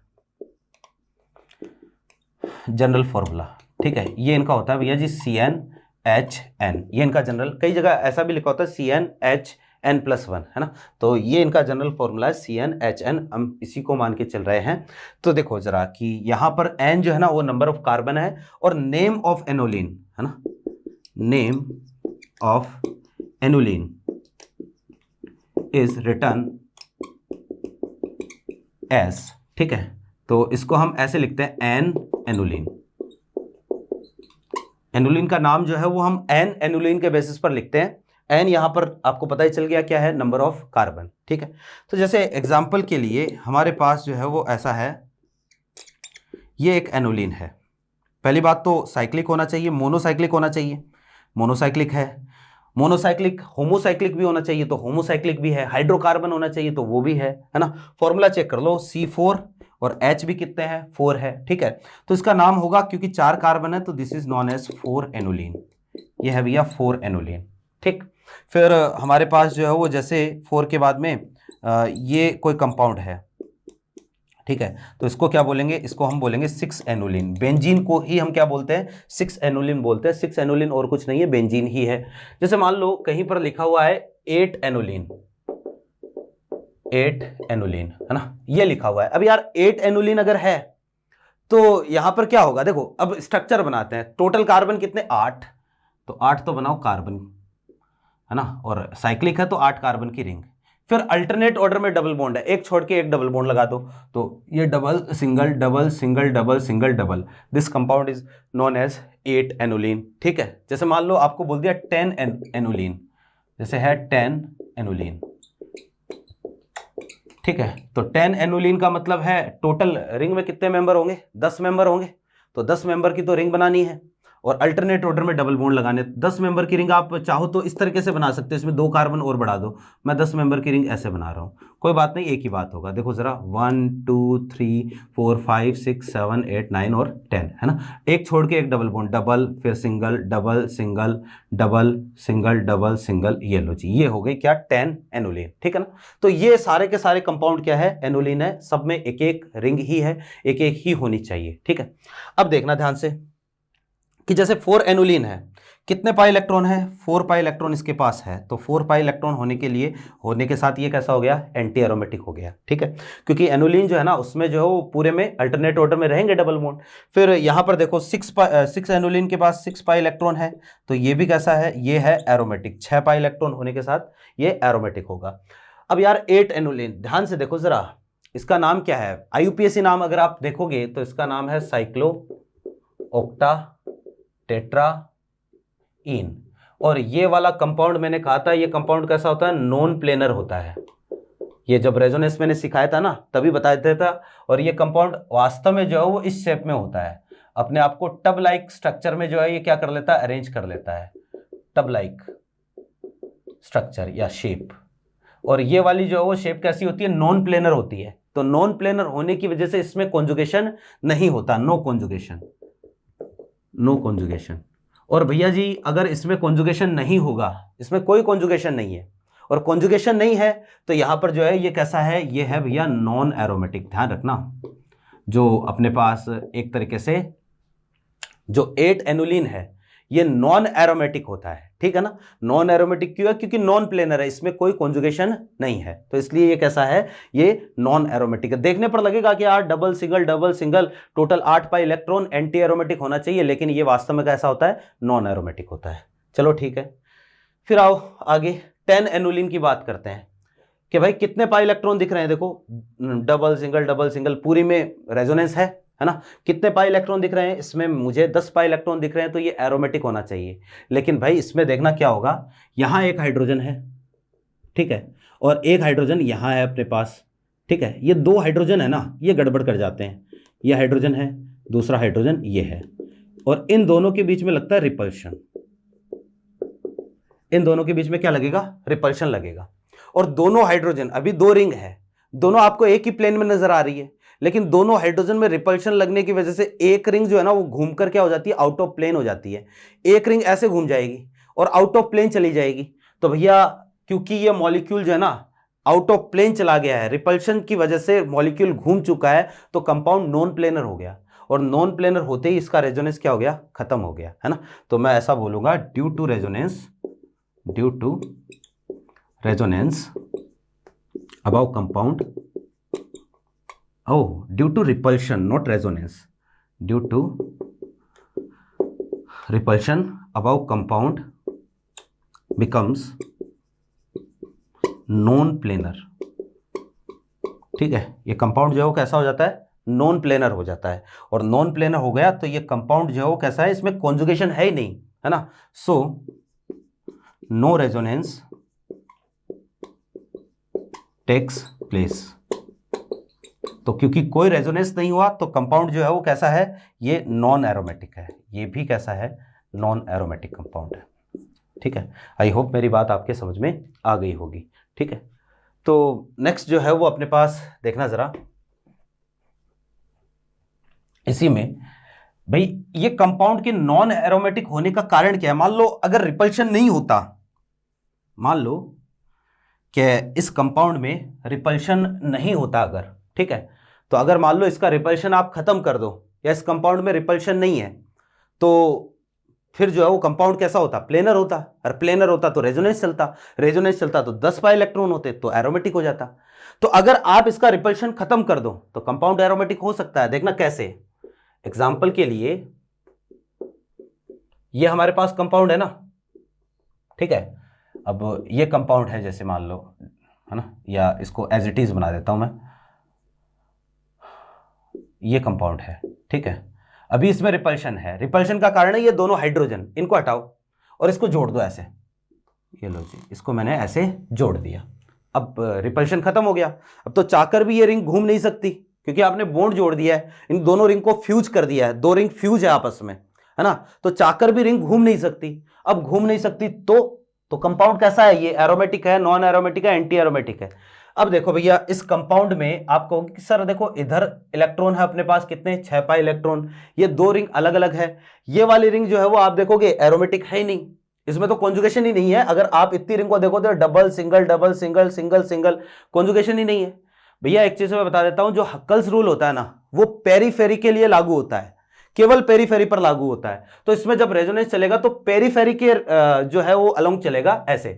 Speaker 1: जनरल फॉर्मूला, ठीक है, ये इनका होता है भैया जी CnHn, ये इनका जनरल, कई जगह ऐसा भी लिखा होता है CnHn+1, है ना, तो ये इनका जनरल फॉर्मूला है CnHn, हम इसी को मान के चल रहे हैं। तो देखो जरा कि यहां पर n जो है ना वो नंबर ऑफ कार्बन है, और नेम ऑफ एनोलिन, है ना, name of annulene is written as, ठीक है, तो इसको हम ऐसे लिखते हैं एन एनोलिन, एनोलिन का नाम जो है वो हम एन एनोलिन के बेसिस पर लिखते हैं। एन यहां पर आपको पता ही चल गया क्या है, नंबर ऑफ कार्बन, ठीक है। तो जैसे एग्जांपल के लिए हमारे पास जो है वो ऐसा है, ये एक एनोलिन है, पहली बात तो साइक्लिक होना चाहिए, मोनोसाइक्लिक होना चाहिए, मोनोसाइक्लिक है, मोनोसाइक्लिक होमोसाइक्लिक भी होना चाहिए तो होमोसाइक्लिक भी है, हाइड्रोकार्बन होना चाहिए तो वो भी है ना। फॉर्मूला चेक कर लो, C4 और H भी कितने हैं, 4 है, ठीक है। तो इसका नाम होगा, क्योंकि 4 कार्बन है तो this is known as 4 annulene, ये है भैया 4 एनोलिन, ठीक। फिर हमारे पास जो है वो जैसे 4 के बाद में ये कोई कंपाउंड है, ठीक है, तो इसको क्या बोलेंगे, इसको हम बोलेंगे 6 एनोलिन, बेंजीन को ही हम क्या बोलते हैं, 6 एनोलिन बोलते हैं। 6 एनोलिन और कुछ नहीं है, बेंजीन ही है। जैसे मान लो कहीं पर लिखा हुआ है 8 एनोलिन, 8 एनोलिन, है ना, ये लिखा हुआ है। अब यार 8 एनोलिन अगर है तो यहां पर क्या होगा, देखो अब स्ट्रक्चर बनाते हैं, टोटल कार्बन कितने, 8, तो 8 तो बनाओ कार्बन, है ना, और साइक्लिक है तो 8 कार्बन की रिंग। फिर अल्टरनेट ऑर्डर में डबल बॉन्ड है, एक छोड़ के एक डबल बॉन्ड लगा दो, तो ये double single double single double single double, this compound is known as 8 annulene, ठीक है। जैसे मान लो आपको बोल दिया 10 एनोलिन, जैसे है 10 एनोलिन, ठीक है, तो 10 एनोलिन का मतलब है टोटल रिंग में कितने मेंबर होंगे, 10 मेंबर होंगे, तो 10 मेंबर की तो रिंग बनानी है, और अल्टरनेट ऑर्डर में डबल बॉन्ड लगाने। 10 मेंबर की रिंग आप चाहो तो इस तरीके से बना सकते हो, इसमें 2 कार्बन और बढ़ा दो, मैं 10 मेंबर की रिंग ऐसे बना रहा हूँ, कोई बात नहीं, एक ही बात होगा। देखो जरा 1 2 3 4 5 6 7 8 9 और 10, है ना, एक छोड़ के एक डबल बॉन्ड, डबल फिर single double single double single double single, ये लो जी, ये हो गई क्या 10 एनोलिन, ठीक है ना। तो ये सारे के सारे कंपाउंड क्या है, एनोलिन है, सब में एक एक रिंग ही है, एक एक ही होनी चाहिए, ठीक है। अब देखना ध्यान से कि जैसे 4 एनोलिन है, कितने पाई इलेक्ट्रॉन है, 4 पाई इलेक्ट्रॉन इसके पास है, तो 4 पाई इलेक्ट्रॉन होने के साथ ये कैसा हो गया, एंटी एरोमेटिक हो गया, ठीक है, क्योंकि एनोलिन जो है ना उसमें जो है वो पूरे में अल्टरनेट ऑर्डर में रहेंगे डबल बॉन्ड। फिर यहां पर देखो 6 एनोलिन के पास 6 पाई इलेक्ट्रॉन है, तो ये भी कैसा है, ये है एरोमेटिक, 6 पाई इलेक्ट्रॉन होने के साथ ये एरोमेटिक होगा। अब यार 8 एनोलिन, ध्यान से देखो जरा, इसका नाम क्या है, IUPAC नाम अगर आप देखोगे तो इसका नाम है साइक्लो ऑक्टा टेट्राइन, और ये वाला कंपाउंड मैंने कहा था, ये कंपाउंड कैसा होता है, नॉन प्लेनर होता है, ये जब रेजोनेंस मैंने सिखाया था ना तभी बताया था। और ये कंपाउंड वास्तव में जो है वो इस शेप में होता है, अपने आप को टब लाइक स्ट्रक्चर में जो है ये क्या कर लेता है, अरेंज कर लेता है, टब लाइक स्ट्रक्चर या शेप। और ये वाली जो है वो शेप कैसी होती है, नॉन प्लेनर होती है, तो नॉन प्लेनर होने की वजह से इसमें कॉन्जुगेशन नहीं होता, नो कॉन्जुगेशन, नो कॉन्जुगेशन। और भैया जी अगर इसमें कॉन्जुगेशन नहीं होगा, इसमें कोई कॉन्जुगेशन नहीं है और कॉन्जुगेशन नहीं है तो यहां पर जो है ये कैसा है, ये है भैया नॉन एरोमेटिक। ध्यान रखना, जो अपने पास एक तरीके से जो 8 एनोलिन है ये नॉन एरोमेटिक होता है, ठीक है ना। नॉन एरोमेटिक क्यों है, क्योंकि नॉन प्लेनर है, इसमें कोई कॉन्जुगेशन नहीं है, तो इसलिए ये कैसा है, ये नॉन एरोमेटिक है। देखने पर लगेगा कि यार double single total 8 pi electron anti aromatic होना चाहिए, लेकिन ये वास्तव में कैसा होता है, नॉन एरोमेटिक होता है। चलो ठीक है, फिर आओ आगे 10 एनोलिन की बात करते हैं कि भाई कितने पाई इलेक्ट्रॉन दिख रहे हैं, देखो डबल सिंगल पूरी में रेजोनेंस है ना, कितने पाई इलेक्ट्रॉन दिख रहे हैं, इसमें मुझे 10 पाई इलेक्ट्रॉन दिख रहे हैं, तो ये एरोमेटिक होना चाहिए। लेकिन भाई इसमें देखना क्या होगा, यहां एक हाइड्रोजन है, ठीक है, और एक हाइड्रोजन यहां है अपने पास, ठीक है, ये 2 हाइड्रोजन है ना, ये गड़बड़ कर जाते हैं, ये हाइड्रोजन है, दूसरा हाइड्रोजन ये है, और इन दोनों के बीच में लगता है रिपल्शन, इन दोनों के बीच में क्या लगेगा, रिपल्शन लगेगा। और दोनों हाइड्रोजन, अभी दो रिंग है, दोनों आपको एक ही प्लेन में नजर आ रही है, लेकिन दोनों हाइड्रोजन में रिपल्शन लगने की वजह से एक रिंग जो है ना वो घूमकर क्या हो जाती है, आउट ऑफ प्लेन हो जाती है। एक रिंग ऐसे घूम जाएगी और आउट ऑफ प्लेन चली जाएगी। तो भैया क्योंकि ये मॉलिक्यूल जो है ना आउट ऑफ प्लेन चला गया है, रिपल्शन की वजह से मॉलिक्यूल घूम चुका है, तो कंपाउंड नॉन प्लेनर हो गया। और नॉन प्लेनर होते ही इसका रेजोनेंस क्या हो गया, खत्म हो गया, है ना। तो मैं ऐसा बोलूंगा, due to resonance above compound, due to repulsion, not resonance, due to repulsion above compound becomes non planar. ठीक है, ये कंपाउंड जो है वो कैसा हो जाता है, नॉन प्लेनर हो जाता है। और नॉन प्लेनर हो गया तो ये कंपाउंड जो है वो कैसा है, इसमें कॉन्जुगेशन है ही नहीं, है ना। So no resonance takes place. तो क्योंकि कोई रेजोनेंस नहीं हुआ तो कंपाउंड जो है वो कैसा है, ये नॉन एरोमेटिक है। ये भी कैसा है, नॉन एरोमेटिक कंपाउंड है। ठीक है, आई होप मेरी बात आपके समझ में आ गई होगी। ठीक है, तो नेक्स्ट जो है वो अपने पास देखना जरा, इसी में भाई ये कंपाउंड के नॉन एरोमेटिक होने का कारण क्या है। मान लो अगर रिपल्शन नहीं होता, मान लो कि इस कंपाउंड में रिपल्शन नहीं होता अगर, ठीक है, तो अगर मान लो इसका रिपल्शन आप खत्म कर दो या इस कंपाउंड में रिपल्शन नहीं है, तो फिर जो है वो कंपाउंड कैसा होता, प्लेनर होता। और प्लेनर होता तो रेजोनेंस चलता, रेजोनेंस चलता तो 10 पाई इलेक्ट्रॉन होते तो एरोमेटिक हो जाता। तो अगर आप इसका रिपल्शन खत्म कर दो तो कंपाउंड एरोमेटिक हो सकता है। देखना कैसे, एग्जाम्पल के लिए ये हमारे पास कंपाउंड है ना, ठीक है। अब ये कंपाउंड है जैसे मान लो, है ना, या इसको एज इट इज बना देता हूं मैं, ये कंपाउंड है, ठीक है। अभी इसमें रिपल्शन है, रिपल्शन का कारण है ये दोनों हाइड्रोजन, इनको हटाओ और इसको जोड़ दो ऐसे, ये लो जी, इसको मैंने ऐसे जोड़ दिया। अब रिपल्शन खत्म हो गया। अब तो चाहकर भी ये रिंग घूम नहीं सकती क्योंकि आपने बॉन्ड जोड़ दिया है, इन दोनों रिंग को फ्यूज कर दिया है, दो रिंग फ्यूज है आपस में, है ना। तो चाहकर भी रिंग घूम नहीं सकती। अब घूम नहीं सकती तो कंपाउंड कैसा है, ये एरोमेटिक है, नॉन एरोमेटिक है, एंटी एरोमेटिक है। अब देखो भैया इस कंपाउंड में आप कहोगे कि सर देखो इधर इलेक्ट्रॉन है अपने पास कितने, 6 पाई इलेक्ट्रॉन, ये दो रिंग अलग अलग है। ये वाली रिंग जो है वो आप देखोगे एरोमेटिक है ही नहीं, इसमें तो कॉन्जुगेशन ही नहीं है। अगर आप इतनी रिंग को देखो तो double single double single single single, conjugation ही नहीं है। भैया एक चीज मैं बता देता हूं, जो हक्कल्स रूल होता है ना वो पेरीफेरी के लिए लागू होता है, केवल पेरीफेरी पर लागू होता है। तो इसमें जब रेजोनेंस चलेगा तो पेरीफेरी के जो है वो अलोंग चलेगा, ऐसे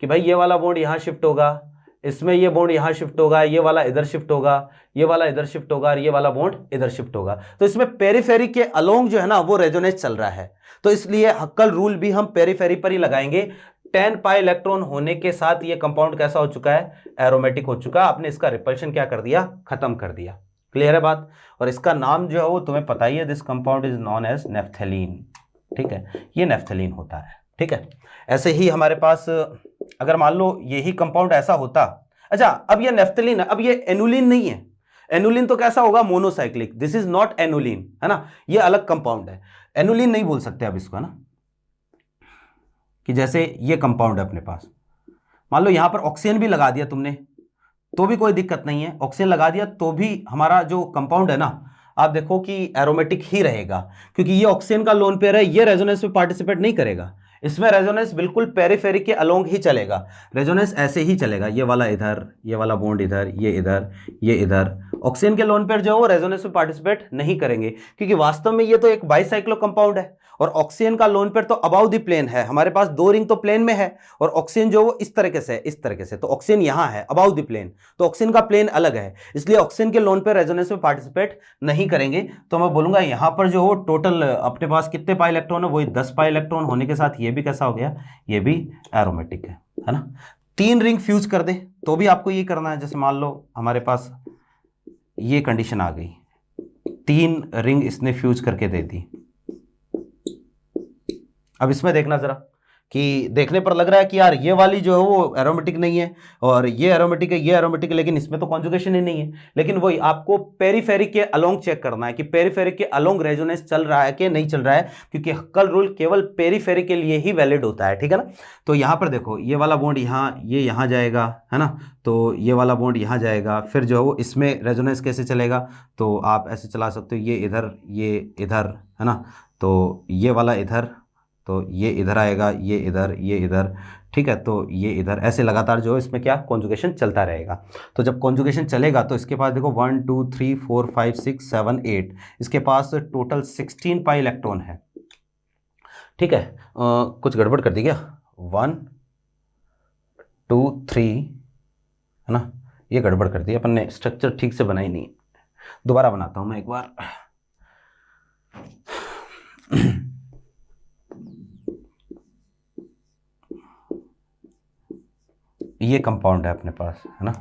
Speaker 1: कि भाई ये वाला बॉन्ड यहां शिफ्ट होगा, इसमें ये बॉन्ड यहां शिफ्ट होगा, ये वाला इधर शिफ्ट होगा, ये वाला इधर शिफ्ट होगा और ये वाला बॉन्ड इधर शिफ्ट होगा। तो इसमें पेरीफेरी के अलोंग जो है ना वो रेजोनेंस चल रहा है, तो इसलिए हक्कल रूल भी हम पेरीफेरी पर ही लगाएंगे। 10 पाई इलेक्ट्रॉन होने के साथ ये कंपाउंड कैसा हो चुका है, एरोमेटिक हो चुका। आपने इसका रिपल्शन क्या कर दिया, खत्म कर दिया। क्लियर है बात। और इसका नाम जो है वो तुम्हें पता ही है, this compound is known as naphthalene. ठीक है, ये नेफ्थेलीन होता है। ठीक है, ऐसे ही हमारे पास अगर मान लो यही कंपाउंड ऐसा होता, अच्छा अब ये नेफ्थेलीन है, अब ये एनुलिन नहीं है। एनुलिन तो कैसा होगा, monocyclic, this is not annulene, है ना, ये अलग कंपाउंड है। एनुलिन नहीं बोल सकते अब इसको, है ना, कि जैसे ये कंपाउंड है अपने पास, मान लो यहां पर ऑक्सीजन भी लगा दिया तुमने तो भी कोई दिक्कत नहीं है, ऑक्सीजन लगा दिया तो भी हमारा जो कंपाउंड है ना आप देखो कि एरोमेटिक ही रहेगा, क्योंकि ये ऑक्सीजन का लोन पेयर है, ये रेजोनेंस में पार्टिसिपेट नहीं करेगा। इसमें रेजोनेंस बिल्कुल पेरिफेरी के अलोंग ही चलेगा, रेजोनेंस ऐसे ही चलेगा, ये वाला इधर, ये वाला बॉन्ड इधर, ये इधर, ये इधर। ऑक्सीजन के लोन पेयर जो है वो रेजोनेंस में पार्टिसिपेट नहीं करेंगे, क्योंकि वास्तव में ये तो एक बाइसाइक्लो कंपाउंड है और ऑक्सीजन का लोन पेयर तो अबाउ द प्लेन है। हमारे पास दो रिंग तो प्लेन में है और ऑक्सीजन जो वो इस तरीके से है, इस तरीके से, तो ऑक्सीजन यहां है अबाउ द प्लेन, तो ऑक्सीजन का प्लेन अलग है, इसलिए ऑक्सीजन के लोन पेयर रेजोनेंस में पार्टिसिपेट नहीं करेंगे। तो मैं बोलूंगा यहां पर जो हो टोटल अपने पास कितने पाई इलेक्ट्रॉन है, वही 10 पाई इलेक्ट्रॉन होने के साथ ये भी कैसा हो गया, ये भी एरोमेटिक है ना। 3 रिंग फ्यूज कर दे तो भी आपको ये करना है। जैसे मान लो हमारे पास ये कंडीशन आ गई, 3 रिंग इसने फ्यूज करके दे दी। अब इसमें देखना जरा कि देखने पर लग रहा है कि यार ये वाली जो है वो एरोमेटिक नहीं है और ये एरोमेटिक है, ये एरोमेटिक है, लेकिन इसमें तो कॉन्जुगेशन ही नहीं है। लेकिन वही आपको पेरीफेरिक के अलोंग चेक करना है कि पेरीफेरिक के अलोंग रेजोनेंस चल रहा है कि नहीं चल रहा है, क्योंकि हक्कल रूल केवल पेरीफेरिक के लिए ही वैलिड होता है, ठीक है ना। तो यहाँ पर देखो ये वाला बॉन्ड यहाँ, ये यहाँ जाएगा, है ना, तो ये वाला बॉन्ड यहाँ जाएगा, फिर जो है वो इसमें रेजोनेंस कैसे चलेगा, तो आप ऐसे चला सकते हो, ये इधर, है ना, तो ये वाला इधर, तो ये इधर आएगा, ये इधर, ठीक है, तो ये इधर, ऐसे लगातार जो है इसमें क्या कॉन्जुगेशन चलता रहेगा। तो जब कॉन्जुगेशन चलेगा तो इसके पास देखो 1 2 3 4 5 6 7 8, इसके पास टोटल 16 पाई इलेक्ट्रॉन है, ठीक है। कुछ गड़बड़ कर दी क्या, 1 2 3, है ना, ये गड़बड़ कर दी, अपन ने स्ट्रक्चर ठीक से बनाई नहीं, दोबारा बनाता हूं मैं एक बार। ये कंपाउंड है अपने पास, है ना,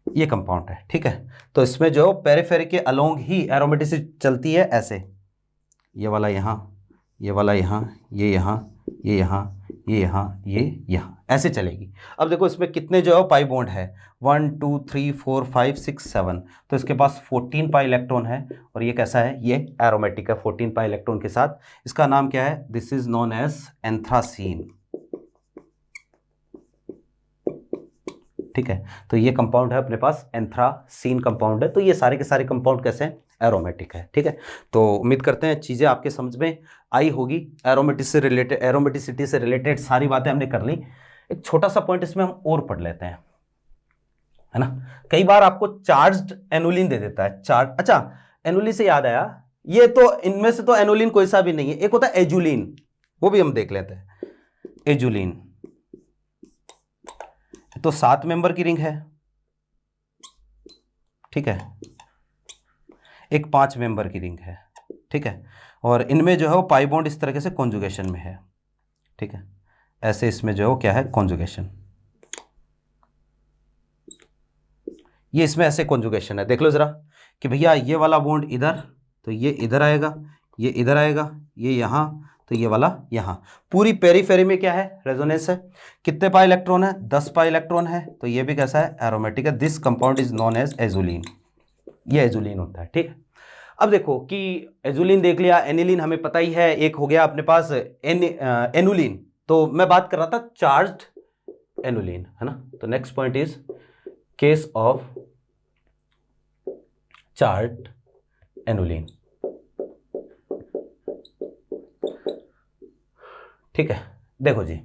Speaker 1: ये कंपाउंड है, ठीक है। तो इसमें जो पेरिफेरी के अलोंग ही एरोमेटिसिटी चलती है ऐसे, ये वाला यहाँ, ये वाला यहाँ, ये यहाँ, ये यहाँ, ये यहाँ, ये यहाँ, ऐसे चलेगी। अब देखो इसमें कितने जो है पाई बॉन्ड है, 1 2 3 4 5 6 7, तो इसके पास 14 पाई इलेक्ट्रॉन है और ये कैसा है, ये एरोमेटिक है 14 पाई इलेक्ट्रॉन के साथ। इसका नाम क्या है, this is known as anthracene, ठीक है। तो ये कंपाउंड है अपने पास, एंथ्रासीन कंपाउंड है। तो ये सारे के सारे कंपाउंड कैसे हैं, एरोमेटिक है, ठीक है। तो उम्मीद करते हैं चीज़ें आपके समझ में आई होगी। एरोमेटिसिटी से रिलेटेड सारी बातें हमने कर ली। एक छोटा सा पॉइंट इसमें हम और पढ़ लेते हैं, है ना। कई बार आपको चार्ज्ड एनुलिन दे देता है, चार्ज, अच्छा एनुलिन से याद आया, ये तो इनमें से तो एनुलिन कोई सा भी नहीं है, एक होता है एजुलिन, वो भी हम देख लेते हैं। एजुलिन तो 7 मेंबर की रिंग है, ठीक है, एक 5 मेंबर की रिंग है, ठीक है, और इनमें जो है वो पाई बॉन्ड इस तरीके से कॉन्जुगेशन में है, ठीक है, ऐसे इसमें जो है वो क्या है, कॉन्जुगेशन, ये इसमें ऐसे कॉन्जुगेशन है। देख लो जरा कि भैया ये वाला बॉन्ड इधर, तो ये इधर आएगा, ये इधर आएगा, ये यहाँ, तो ये वाला यहाँ, पूरी पेरीफेरी में क्या है, रेजोनेंस है। कितने पाई इलेक्ट्रॉन है, 10 पाई इलेक्ट्रॉन है, तो ये भी कैसा है, एरोमेटिक है। This compound is known as azulene, ये एजुलिन होता है, ठीक है। अब देखो कि एजुलिन देख लिया, एनिलिन हमें पता ही है, एक हो गया अपने पास एनुलिन, तो मैं बात कर रहा था चार्ज्ड एनुलिन, है ना। तो next point is case of charged annulene, ठीक है। देखो जी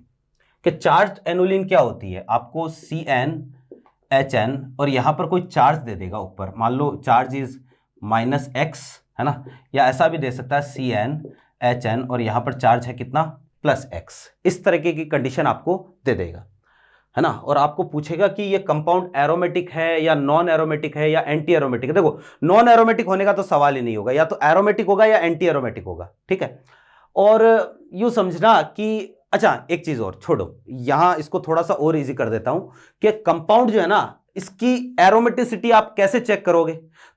Speaker 1: कि चार्ज्ड एनुलिन क्या होती है, आपको CnHn और यहां पर कोई चार्ज दे देगा ऊपर, मान लो चार्ज इज -x, है ना, या ऐसा भी दे सकता है CnHn और यहां पर चार्ज है कितना, +x, इस तरीके की कंडीशन आपको दे देगा, है ना। और आपको पूछेगा कि ये कंपाउंड एरोमेटिक है या नॉन एरोमेटिक है या एंटी एरोमेटिक है। देखो नॉन एरोमेटिक होने का तो सवाल ही नहीं होगा, या तो एरोमेटिक होगा या एंटी एरोमेटिक होगा, ठीक है। और यूं समझना कि, अच्छा एक चीज और छोड़ो, यहां इसको थोड़ा सा और इजी कर देता हूं कि कंपाउंड जो है ना, इसकी एरोमेटिसिटी आप कैसे चेक करोगे।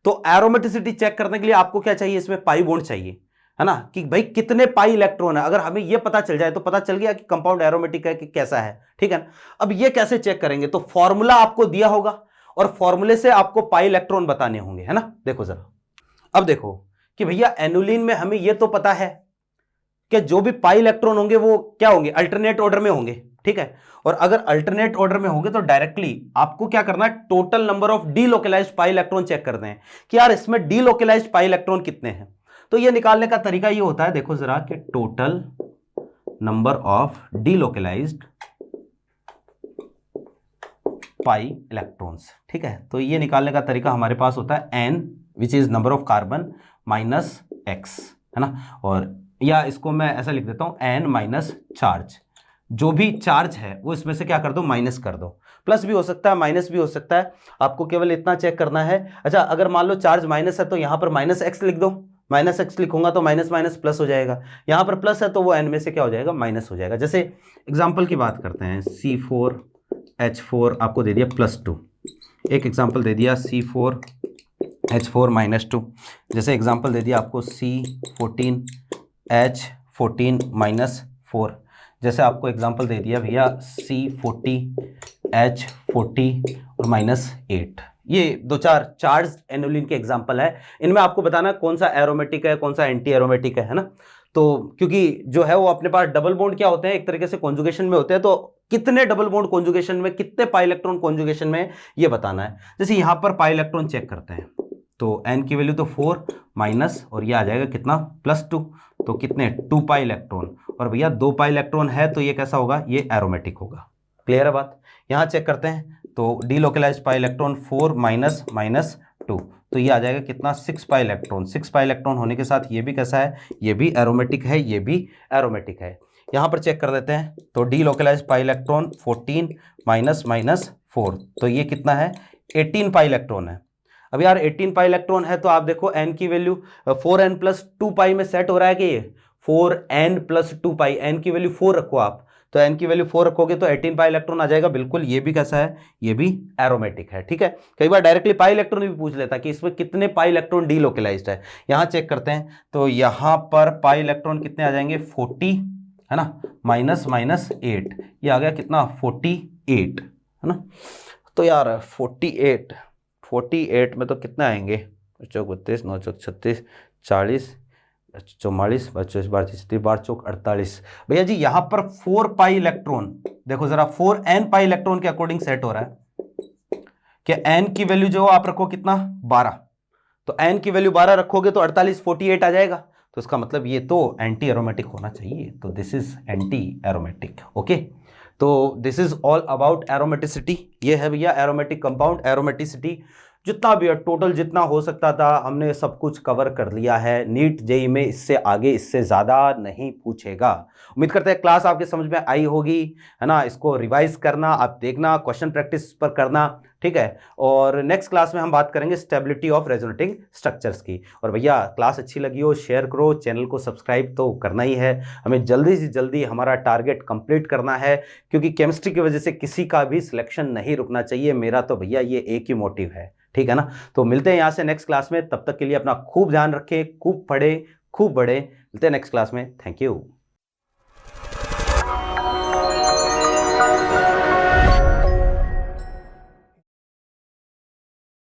Speaker 1: तो एरोमेटिसिटी चेक करने के लिए आपको क्या चाहिए, इसमें पाई बॉन्ड चाहिए, है ना, कि भाई कितने पाई इलेक्ट्रॉन है। अगर हमें यह पता चल जाए तो पता चल गया कि कंपाउंड एरोमेटिक है कि कैसा है, ठीक है ना। अब ये कैसे चेक करेंगे, तो फॉर्मूला आपको दिया होगा और फॉर्मूले से आपको पाई इलेक्ट्रॉन बताने होंगे, है ना। देखो जरा, अब देखो कि भैया एनुलिन में हमें यह तो पता है कि जो भी पाई इलेक्ट्रॉन होंगे वो क्या होंगे, अल्टरनेट ऑर्डर में होंगे, ठीक है। और अगर अल्टरनेट ऑर्डर में होंगे तो डायरेक्टली आपको क्या करना है, total number of delocalised pi electron check करते हैं कि यार इसमें डीलोकलाइज्ड पाई इलेक्ट्रॉन कितने हैं। तो ये निकालने का तरीका ये होता है, देखो जरा कि total number of delocalised pi electrons, ठीक है। तो ये निकालने का तरीका हमारे पास होता है n which is number of carbon minus x, है ना। और या इसको मैं ऐसा लिख देता हूं, n माइनस चार्ज, जो भी चार्ज है वो इसमें से क्या कर दो, माइनस कर दो। प्लस भी हो सकता है, माइनस भी हो सकता है, आपको केवल इतना चेक करना है। अच्छा अगर मान लो चार्ज माइनस है तो यहां पर -x लिख दो, -x लिखूंगा तो माइनस माइनस प्लस हो जाएगा, यहां पर प्लस है तो वो n में से क्या हो जाएगा, माइनस हो जाएगा। जैसे एग्जाम्पल की बात करते हैं, C4H4 आपको दे दिया +2, एक एग्जाम्पल दे दिया C4 H4 - 2। जैसे एग्जांपल दे दिया आपको C14 H14 - 4। जैसे आपको एग्जांपल दे दिया भैया C40 H40 और -8। ये दो चार चार्ज एनुलिन के एग्जांपल है। इनमें आपको बताना कौन सा एरोमेटिक है, कौन सा एंटी एरोमेटिक है ना। तो क्योंकि जो है वो अपने पास डबल बॉन्ड क्या होते हैं, एक तरीके से कॉन्जुगेशन में होते हैं, तो कितने डबल बॉन्ड कॉन्जुगेशन में, कितने पाई इलेक्ट्रॉन कॉन्जुगेशन में, ये बताना है। जैसे यहां पर पाई इलेक्ट्रॉन चेक करते हैं तो n की वैल्यू तो 4 माइनस और ये आ जाएगा कितना +2, तो कितने 2 पाई इलेक्ट्रॉन। और भैया 2 पाई इलेक्ट्रॉन है तो ये कैसा होगा, ये एरोमेटिक होगा। क्लियर है बात। यहाँ चेक करते हैं तो डीलोकलाइज्ड पाई इलेक्ट्रॉन 4 -2, तो ये आ जाएगा कितना 6 पाई इलेक्ट्रॉन। 6 पाई इलेक्ट्रॉन होने के साथ ये भी कैसा है, ये भी एरोमेटिक है, ये भी एरोमेटिक है। यहाँ पर चेक कर देते हैं तो डीलोकलाइज्ड पाई इलेक्ट्रॉन 14 -4, तो ये कितना है 18 पाई इलेक्ट्रॉन है। अब यार 18 पाई इलेक्ट्रॉन है तो आप देखो n की वैल्यू 4n + 2 पाई में सेट हो रहा है कि ये 4n + 2 पाई, n की वैल्यू 4 रखो आप, तो n की वैल्यू 4 रखोगे तो 18 पाई इलेक्ट्रॉन आ जाएगा। बिल्कुल ये भी कैसा है, ये भी एरोमेटिक है। ठीक है, कई बार डायरेक्टली पाई इलेक्ट्रॉन भी पूछ लेता कि इसमें कितने पाई इलेक्ट्रॉन डीलोकलाइज्ड है। यहाँ चेक करते हैं तो यहाँ पर पाई इलेक्ट्रॉन कितने आ जाएंगे 40 है ना, -8, ये आ गया कितना 48 है ना। तो यार 48 में तो कितने आएंगे, 32 9 36 40 44 25 32 12 चौक 48। भैया जी यहाँ पर 4 पाई इलेक्ट्रॉन, देखो जरा 4n पाई इलेक्ट्रॉन के अकॉर्डिंग सेट हो रहा है कि n की वैल्यू जो आप रखो कितना 12, तो n की वैल्यू 12 रखोगे तो 48 48 आ जाएगा। तो इसका मतलब ये तो एंटी एरोमेटिक होना चाहिए, तो this is anti aromatic. Okay, तो this is all about aromaticity. ये है भैया एरोमेटिक कंपाउंड। एरोमेटिसिटी जितना भी है टोटल जितना हो सकता था हमने सब कुछ कवर कर लिया है। नीट जेई में इससे आगे इससे ज़्यादा नहीं पूछेगा। उम्मीद करते हैं क्लास आपके समझ में आई होगी, है ना। इसको रिवाइज करना, आप देखना, क्वेश्चन प्रैक्टिस पर करना, ठीक है। और नेक्स्ट क्लास में हम बात करेंगे स्टेबिलिटी ऑफ रेजोनेटिंग स्ट्रक्चर्स की। और भैया क्लास अच्छी लगी हो शेयर करो, चैनल को सब्सक्राइब तो करना ही है। हमें जल्दी से जल्दी हमारा टारगेट कंप्लीट करना है, क्योंकि केमिस्ट्री की वजह से किसी का भी सिलेक्शन नहीं रुकना चाहिए। मेरा तो भैया ये एक ही मोटिव है, ठीक है ना। तो मिलते हैं यहाँ से नेक्स्ट क्लास में, तब तक के लिए अपना खूब ध्यान रखें, खूब पढ़े, खूब बढ़े। मिलते हैं नेक्स्ट क्लास में। Thank you.